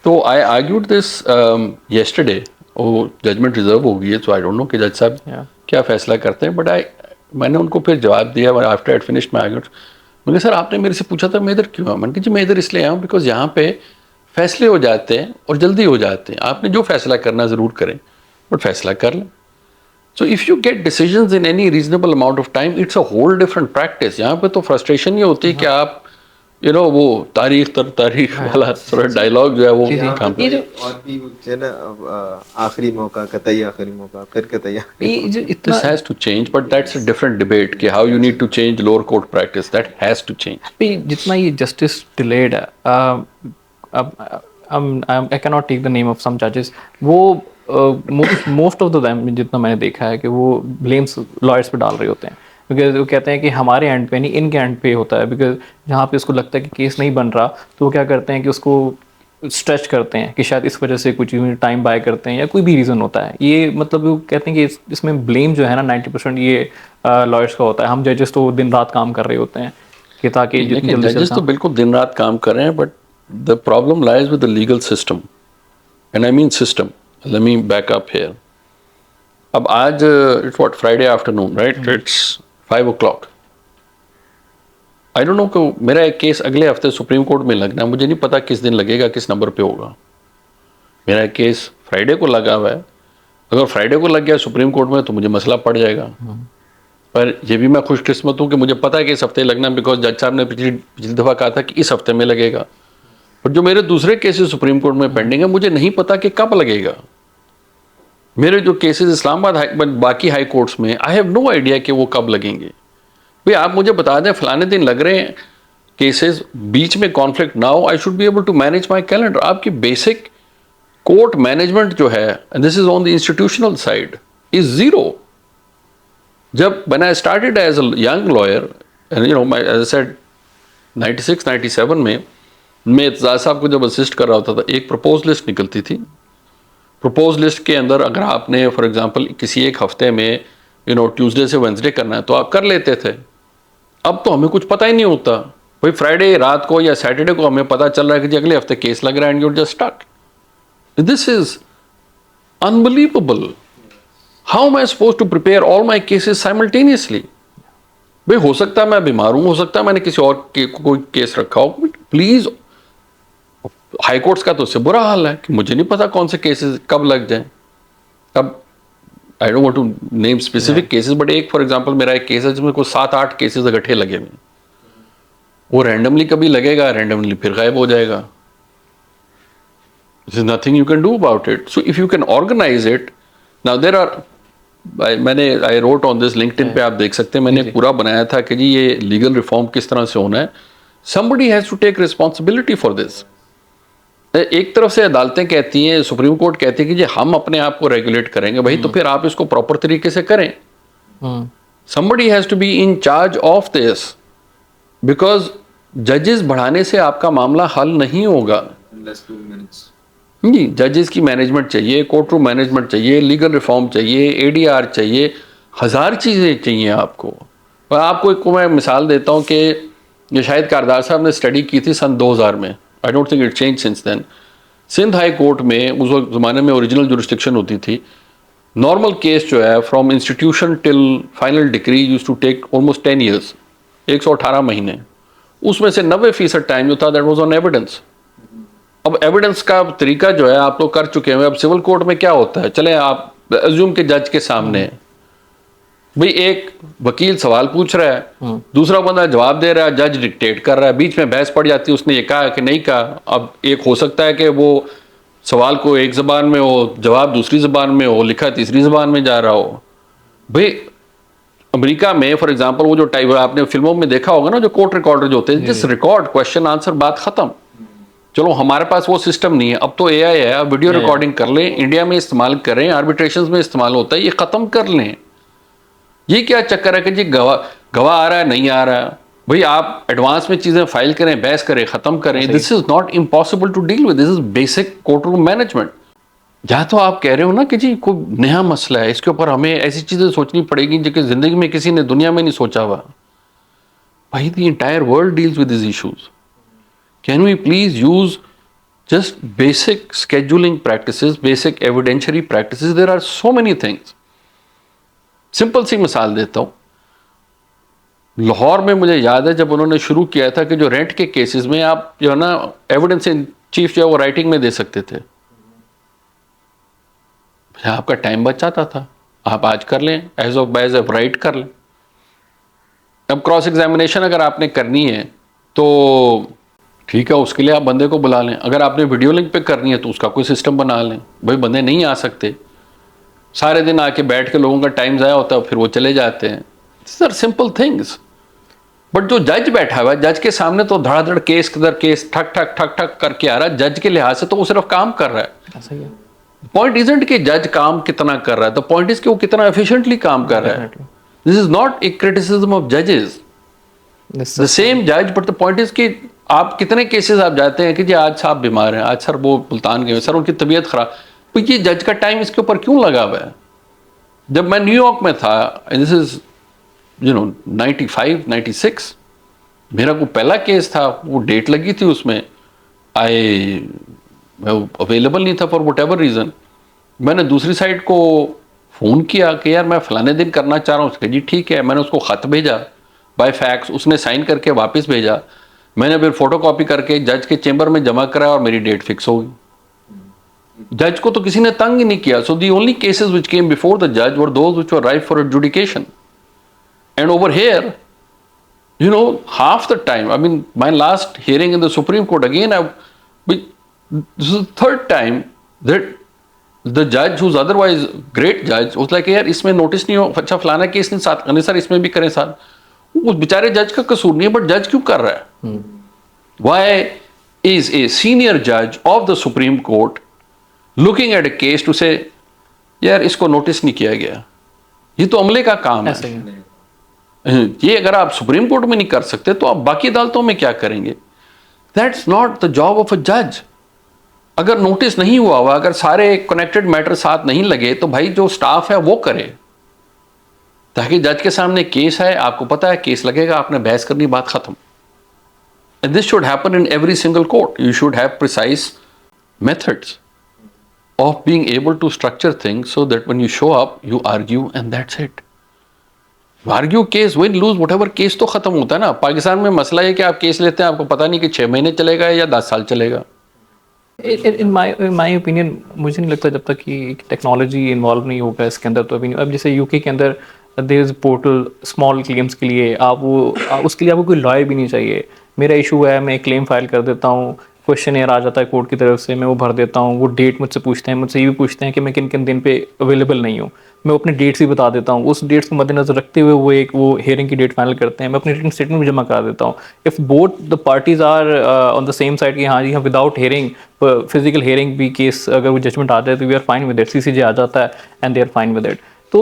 तो आई आर्ग्यूड दिस येस्टरडे. वो जजमेंट रिजर्व हो गई है, तो आई डोंट नो कि जज साहब क्या फैसला करते हैं, बट मैंने उनको फिर जवाब दिया after I finished my argument. मैंने सर आपने मेरे से पूछा था मैं इधर क्यों आया? मैंने कहा जी मैं इधर इसलिए आया हूँ बिकॉज यहाँ पे फैसले हो जाते हैं और जल्दी हो जाते हैं. आपने जो फैसला करना ज़रूर करें, बट फैसला कर लें. So if you get decisions in any reasonable amount of time, it's a whole different practice. यहाँ पे तो frustration ये होती है कि आप वो तारीख वाला थोड़ा डायलॉग जो है वो काम और भी है ना, आखिरी मौका, कतई आखिरी मौका, फिर कतई. This has to change, but that's a different debate कि how you need to change lower court practice. That has to change. जितना ये justice delayed है, I cannot take the name of some judges, वो most of the time जितना मैंने देखा है कि वो ब्लेम्स लॉयर्स पे डाल रहे होते हैं, बिकॉज वो कहते हैं कि हमारे एंड पे नहीं इनके एंड पे होता है. बिकॉज जहाँ पे उसको लगता है कि केस नहीं बन रहा तो वो क्या करते हैं कि उसको स्ट्रेच करते हैं कि शायद इस वजह से कुछ टाइम बाय करते हैं या कोई भी रीज़न होता है. ये मतलब वो कहते हैं कि इसमें ब्लेम जो है ना 90% ये लॉयर्स का होता है. हम जजेस तो दिन रात काम कर रहे होते हैं कि ताकि जितनी जल्दी जजेस तो बिल्कुल दिन रात काम कर रहे हैं, but the problem lies with the legal system, and I mean system. Let me back up here. अब आज it's what Friday afternoon, right? It's 5 o'clock. I don't know कि मेरा एक केस अगले हफ्ते सुप्रीम कोर्ट में लगना है. मुझे नहीं पता किस दिन लगेगा, किस नंबर पे होगा. मेरा एक केस फ्राइडे को लगा हुआ है. अगर फ्राइडे को लग गया सुप्रीम कोर्ट में तो मुझे मसला पड़ जाएगा. पर ये भी मैं खुशकिस्मत हूँ कि मुझे पता है कि इस हफ्ते लगना, बिकॉज जज साहब ने पिछली दफ़ा कहा था कि इस हफ्ते में लगेगा. पर जो मेरे दूसरे केसेस सुप्रीम कोर्ट में पेंडिंग है, मुझे नहीं पता कि कब लगेगा. मेरे जो केसेस इस्लामाबाद बाकी हाई कोर्ट्स में, आई हैव नो आइडिया कि वो कब लगेंगे. भाई आप मुझे बता दें फलाने दिन लग रहे हैं केसेस, बीच में कॉन्फ्लिक्ट ना हो. I should be able to manage my calendar. आपकी बेसिक कोर्ट मैनेजमेंट जो है, and this is on the institutional side, is zero. जब when I started as a young lawyer, as I said 96 97 में मैं एतजाज़ साहब को जब असिस्ट कर रहा होता था, एक प्रपोज लिस्ट निकलती थी. प्रपोज लिस्ट के अंदर अगर आपने फॉर एग्जांपल किसी एक हफ्ते में ट्यूसडे से वेंसडे करना है तो आप कर लेते थे. अब तो हमें कुछ पता ही नहीं होता. भाई फ्राइडे रात को या सैटरडे को हमें पता चल रहा है कि जी अगले हफ्ते केस लग रहा है, and you are just stuck. This is unbelievable. How am I supposed to prepare all my cases simultaneously? भाई हो सकता है मैं बीमार हूँ, हो सकता है मैंने किसी और कोई केस रखा हो, बट प्लीज हाई कोर्ट्स का तो उससे बुरा हाल है कि मुझे नहीं पता कौन से केसेस कब लग जाएं. अब I don't want to name specific cases, but एक फॉर एग्जांपल मेरा एक केस है जिसमें कोई 7-8 केसेस इकट्ठे लगे हुए. वो रैंडमली कभी लगेगा, रैंडमली फिर गायब हो जाएगा. This is nothing you can do about it. So if you can organise it. Now there are, I wrote on this LinkedIn पे, आप देख सकते हैं मैंने पूरा बनाया था कि जी ये लीगल रिफॉर्म किस तरह से होना है. Somebody has to take responsibility for this. एक तरफ से अदालतें कहती हैं, सुप्रीम कोर्ट कहती है कि जी हम अपने आप को रेगुलेट करेंगे. भाई तो फिर आप इसको प्रॉपर तरीके से करें. somebody has to be in charge of this, because जजेस बढ़ाने से आपका मामला हल नहीं होगा. जी जजेस की मैनेजमेंट चाहिए, कोर्ट रूम मैनेजमेंट चाहिए, लीगल रिफॉर्म चाहिए, ADR चाहिए. हज़ार चीज़ें चाहिए आपको। और आपको एक को मैं मिसाल देता हूँ कि ये शायद कारदार साहब ने स्टडी की थी सन 2000 में, I don't think it change since then. Sindh high court में उस वक्त ज़माने में ओरिजिनल जुरिस्डिक्शन होती थी। नॉर्मल केस जो है from institution till final decree use to take almost 10 years, 118 महीने। उसमें से 90% टाइम जो था दैट वाज ऑन एविडेंस। अब एविडेंस का तरीका जो है आप लोग कर चुके हैं। अब सिविल कोर्ट में क्या होता है, चले आप अज्यूम के जज के सामने भाई एक वकील सवाल पूछ रहा है, दूसरा बंदा जवाब दे रहा है, जज डिक्टेट कर रहा है, बीच में बहस पड़ जाती है, उसने ये कहा कि नहीं कहा। अब एक हो सकता है कि वो सवाल को एक ज़बान में हो, जवाब दूसरी ज़बान में हो, लिखा तीसरी ज़बान में जा रहा हो। भाई अमेरिका में फॉर एग्जांपल वो जो टाइप आपने फिल्मों में देखा होगा ना, जो कोर्ट रिकॉर्डर जो होते हैं, जिस रिकॉर्ड क्वेश्चन आंसर बात खत्म। चलो हमारे पास वो सिस्टम नहीं है, अब तो एआई है, अब वीडियो रिकॉर्डिंग कर लें, इंडिया में इस्तेमाल करें, आर्बिट्रेशन में इस्तेमाल होता है, ये खत्म कर लें। ये क्या चक्कर है कि जी गवाह आ रहा है नहीं आ रहा है, भाई आप एडवांस में चीजें फाइल करें, बहस करें, खत्म करें। This is not impossible to deal with, this is basic court room management. या तो आप कह रहे हो ना कि जी कोई नया मसला है, इसके ऊपर हमें ऐसी चीजें सोचनी पड़ेगी जो कि जिंदगी में किसी ने दुनिया में नहीं सोचा हुआ। भाई the entire world deals with this issues. Can we please use just basic scheduling practices, basic evidentiary practices? There are so many things. Simple सी मिसाल देता हूं। लाहौर में मुझे याद है जब उन्होंने शुरू किया था कि जो रेंट के केसेस में आप जो है ना एविडेंस इन चीफ जो है वो राइटिंग में दे सकते थे, आपका टाइम बच जाता था। आप आज कर लें, एज ऑफ राइट कर लें। अब क्रॉस एग्जामिनेशन अगर आपने करनी है तो ठीक है, उसके लिए आप बंदे को बुला लें। अगर आपने वीडियो लिंक पे करनी है तो उसका कोई सिस्टम बना लें। भाई बंदे नहीं आ सकते, सारे दिन आके बैठ के लोगों का टाइम ज़ाया होता है, फिर वो चले जाते हैं। This are simple things. But जो जज बैठा हुआ है, जज के सामने तो धड़ाधड़ केस किधर केस ठक ठक ठक ठक करके आ रहा है। जज के लिहाज से तो वो सिर्फ काम कर रहा है। सही है। पॉइंट इजंट कि जज काम कितना कर रहा है, द पॉइंट इज कि वो कितना एफिशिएंटली काम कर रहा है। This is not a criticism of जजेस, द सेम जज, बट द पॉइंट इज कि आप कितने केसेस आप जाते हैं कि जी आज साहब बीमार हैं, आज सर वो मुल्तान गए, सर उनकी तबीयत खराब, तो ये जज का टाइम इसके ऊपर क्यों लगा हुआ है? जब मैं न्यूयॉर्क में था, दिस इज 95 96, मेरा को पहला केस था, वो डेट लगी थी उसमें, मैं अवेलेबल नहीं था फॉर वट एवर रीज़न। मैंने दूसरी साइड को फ़ोन किया कि यार मैं फ़लाने दिन करना चाह रहा हूँ। उसके जी ठीक है। मैंने उसको ख़त भेजा बाय फैक्स, उसने साइन करके वापस भेजा। मैंने फिर फोटो कॉपी करके जज के चेंबर में जमा कराया और मेरी डेट फिक्स हो गई। जज को तो किसी ने तंग ही नहीं किया। So the only cases which came before the जज were those which were ripe for adjudication. And over here, you know, half the time, I mean, my last hearing in the Supreme Court, again, this is the third time that the judge, who's otherwise great judge, was like, यार इसमें notice नहीं हो, अच्छा फलाना case नहीं साथ करने, sir इसमें भी करें साथ। उस बेचारे जज का कसूर नहीं है, बट जज क्यों कर रहा है? Why is a senior judge of the Supreme Court looking at a case to say, यार इसको नोटिस नहीं किया गया? ये तो अमले का काम है। ये अगर आप सुप्रीम कोर्ट में नहीं कर सकते तो आप बाकी अदालतों में क्या करेंगे? That's not the job of a जज। अगर नोटिस नहीं हुआ हुआ, अगर सारे कनेक्टेड मैटर साथ नहीं लगे, तो भाई जो स्टाफ है वो करे, ताकि जज के सामने केस है, आपको पता है केस लगेगा, आपने बहस करनी, बात खत्म। And this should happen in every single court. You should have precise methods of being able to structure things so that when you show up you argue and that's it. Argue case win lose whatever, case तो खत्म होता है ना। पाकिस्तान में मसला है कि आप केस लेते हैं, आपको पता नहीं कि 6 महीने चलेगा या 10 साल चलेगा। इन माई ओपिनियन मुझे नहीं लगता जब तक कि टेक्नोलॉजी इन्वॉल्व नहीं होगा इसके अंदर। तो अभी अब जैसे यूके के अंदर there is portal small claims के लिए, उसके लिए आपको कोई लॉयर भी नहीं चाहिए। मेरा इशू है, मैं क्लेम फाइल कर देता हूँ, क्वेश्चन आ जाता है कोर्ट की तरफ से, मैं वो भर देता हूँ, वो डेट मुझसे पूछते हैं, मुझसे ये भी पूछते हैं कि मैं किन किन दिन पे अवेलेबल नहीं हूँ, मैं अपने डेट्स भी बता देता हूँ। उस डेट्स को मद्देनजर रखते हुए वो हियरिंग की डेट फाइनल करते हैं, मैं अपनी रिटन स्टेटमेंट भी जमा करा देता हूँ। If both the parties are on the same side कि हाँ जी, हम विदाउट हियरिंग, फिजिकल हियरिंग भी केस अगर वो जजमेंट आ जाए तो we are fine with it, CCJ आ जाता है and they are fine with it. तो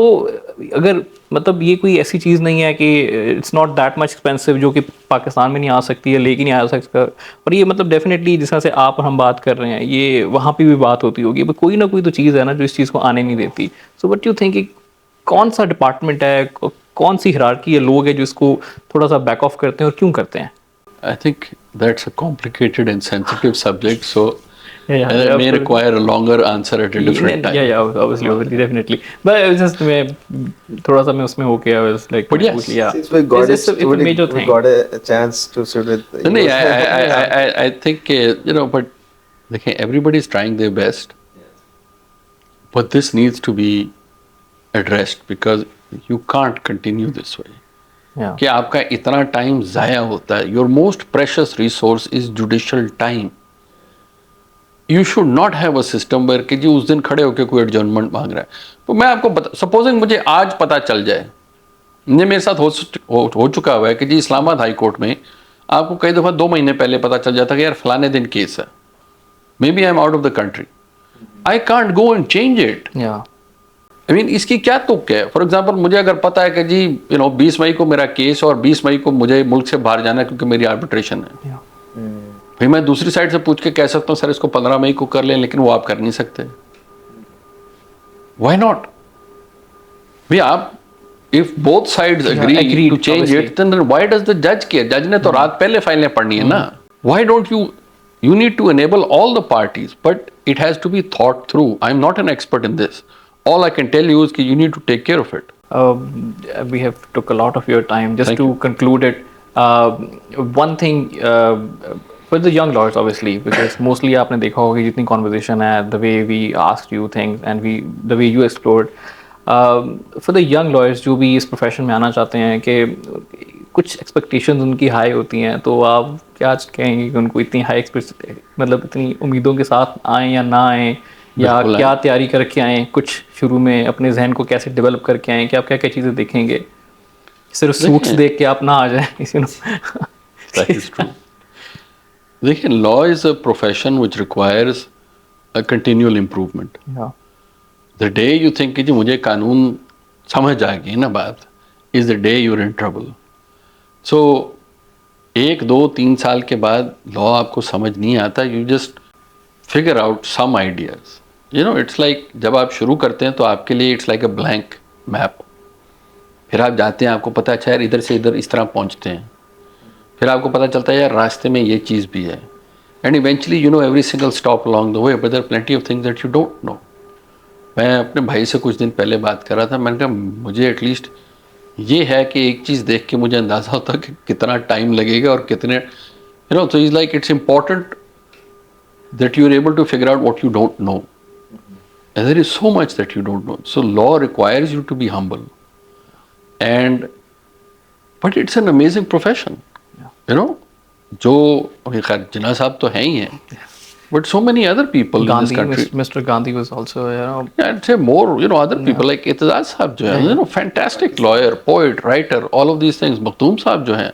अगर मतलब ये कोई ऐसी चीज़ नहीं है कि it's not that much expensive जो कि पाकिस्तान में नहीं आ सकती है, लेकिन आ सकता है। और ये मतलब डेफिनेटली जिस तरह से आप और हम बात कर रहे हैं, ये वहाँ पे भी बात होती होगी, बट कोई ना कोई तो चीज़ है ना जो इस चीज़ को आने नहीं देती। सो व्हाट यू थिंक कौन सा डिपार्टमेंट है, कौन सी हिरार्की है, लोग हैं जो इसको थोड़ा सा बैक ऑफ करते हैं और क्यों करते हैं? I think that's a complicated and sensitive subject, so Yeah, I may absolutely. require a longer answer at a different time. Yeah, obviously, definitely. But it was just मैं थोड़ा सा मैं उसमें होके I was like, But yes, yeah, Since we got it's a we major thing. got a chance to sit with No, no, you. I think but देखिए, everybody is trying their best, but this needs to be addressed because you can't continue this way. Yeah. कि आपका इतना time जाया होता है. Your most precious resource is judicial time. You should not have a system where कि जी उस दिन खड़े होकर कोई एडजर्नमेंट मांग रहा है. तो मैं आपको सपोजिंग मुझे आज पता चल जाए, ये मेरे साथ हो चुका हुआ है कि जी इस्लामाबाद हाई कोर्ट में आपको कई दफ़ा 2 महीने पहले पता चल जाता कि यार फलाने दिन केस है, maybe I am out of the country, I can't go and change it. Yeah. I mean इसकी क्या तुक है? फॉर एग्जाम्पल मुझे अगर पता है कि जी 20 मई को मेरा केस और 20 मई को मुझे मुल्क से बाहर जाना है क्योंकि मेरी आर्बिट्रेशन है, Yeah. भाई मैं दूसरी साइड से पूछ के कह सकता हूँ सर इसको 15 मई को कर लें, लेकिन वो आप कर नहीं सकते. Why not? भाई आप if both sides agree agreed, to change obviously. It, then why does the जज केयर? जज ने तो रात पहले फाइलें पढ़नी है ना. Why don't you need to enable all the parties, but it has to be thought through. I'm not an expert in this. All I can tell you is that you need to take care of it. We have took a lot of your time. Just Thank to you. conclude it, one thing for the young lawyers, obviously, because mostly आपने देखा होगा कि जितनी conversation है, the way we asked you things and the way you explored. For the young lawyers जो भी इस profession में आना चाहते हैं कि कुछ expectations उनकी high होती हैं, तो आप क्या कहेंगे कि उनको इतनी high मतलब इतनी उम्मीदों के साथ आएँ या ना आएँ, या बिल्कुल क्या तैयारी करके आएँ, कुछ शुरू में अपने जहन को कैसे डेवलप करके आएँ, कि आप क्या क्या चीज़ें देखेंगे? सिर्फ सूट्स देख के आप ना आ जाएं, That is true. देखिए, law is a profession which requires a continual improvement. Yeah. The day you think कि जी मुझे कानून समझ आ गई ना बात, is the day you're in trouble. So 1, 2, 3 साल के बाद लॉ आपको समझ नहीं आता, you just figure out some ideas. It's like जब आप शुरू करते हैं तो आपके लिए it's like a blank map. फिर आप जाते हैं, आपको पता है अच्छा यार इधर से इधर इस तरह पहुंचते हैं, फिर आपको पता चलता है यार रास्ते में ये चीज़ भी है, and eventually every single stop along the way, but there are plenty of things that you don't know. मैं अपने भाई से कुछ दिन पहले बात कर रहा था, मैंने कहा मुझे एटलीस्ट ये है कि एक चीज़ देख के मुझे अंदाज़ा होता कि कितना टाइम लगेगा और कितने so he's like it's important that you're able to figure out what you don't know, and there is so much that you don't know. So law requires you to be humble, but it's an amazing profession. जो खैर जिन्ना साहब तो हैं ही हैं, but so many other people in this Gandhi, country. Mr. Gandhi was also, I'd say more, other people like Itazaz Saab jo hai, fantastic lawyer, poet, writer, all of these things. Makhtoom Saab jo hai.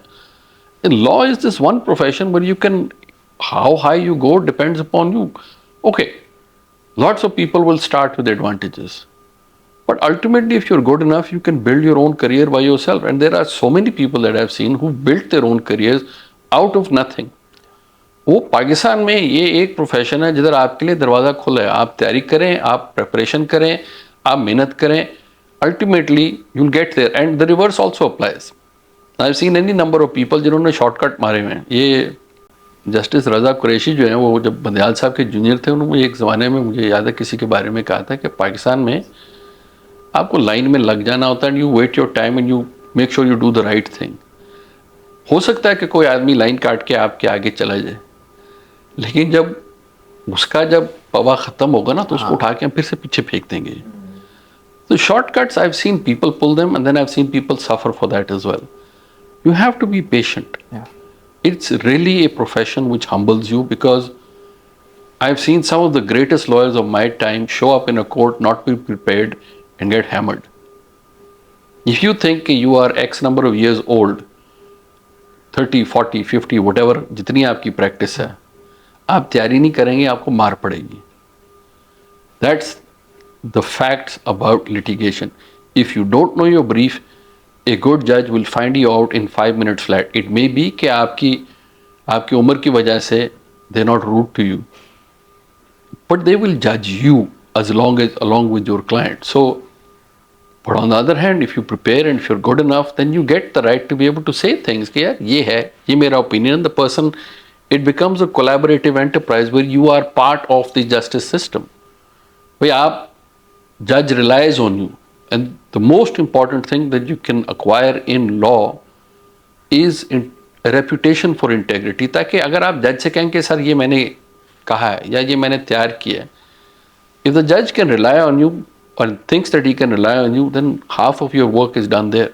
And law is this one profession where you can, how high you go depends upon you. Okay, lots of people will start with advantages. But ultimately, if you're good enough, you can build your own career by yourself. And there are so many people that I've seen who built their own careers out of nothing. वो पाकिस्तान में ये एक profession है जिधर आपके लिए दरवाज़ा खुला है. आप तैयारी करें, आप प्रिपरेशन करें, आप मेहनत करें, ultimately you will get there. And the reverse also applies. I have seen any number of people जिन्होंने शॉर्टकट मारे हुए हैं. ये जस्टिस रज़ा कुरैशी जो है, वो जब बंदयाल साहब के जूनियर थे, उन्होंने एक ज़माने में, मुझे याद है, किसी के बारे में कहा था कि पाकिस्तान में आपको लाइन में लग जाना होता है, and you wait your time and you make sure you do the right thing. हो सकता है कि कोई आदमी लाइन काट के आपके आगे चला जाए, लेकिन जब उसका पवा ख़त्म होगा ना, तो उसको उठा के हम फिर से पीछे फेंक देंगे. तो shortcuts I have seen people pull them, and then I have seen people suffer for that as well. You have to be patient. It's really a profession which humbles you, because I've seen some of the greatest lawyers of my time show up in a court, not be prepared, and get hammered. If you think you are X number of years old, 30, 40, 50, whatever, जितनी आपकी practice है, आप तैयारी नहीं करेंगे, आपको मार पड़ेगी. That's the facts about litigation. If you don't know your brief, a good judge will find you out in 5 minutes flat. It may be कि आपकी उम्र की वजह से they're not rude to you, but they will judge you along with your client. So But on the other hand, if you prepare and if you're good enough, then you get the right to be able to say things कि यार ये है, ये मेरा opinion. The person, it becomes a collaborative enterprise where you are part of the justice system. भाई आप, judge relies on you, and the most important thing that you can acquire in law is a reputation for integrity. ताकि अगर आप जज से कहें कि sir ये मैंने कहा है या ये मैंने तैयार किया है, if the judge can rely on you or thinks that he can rely on you, then half of your work is done there.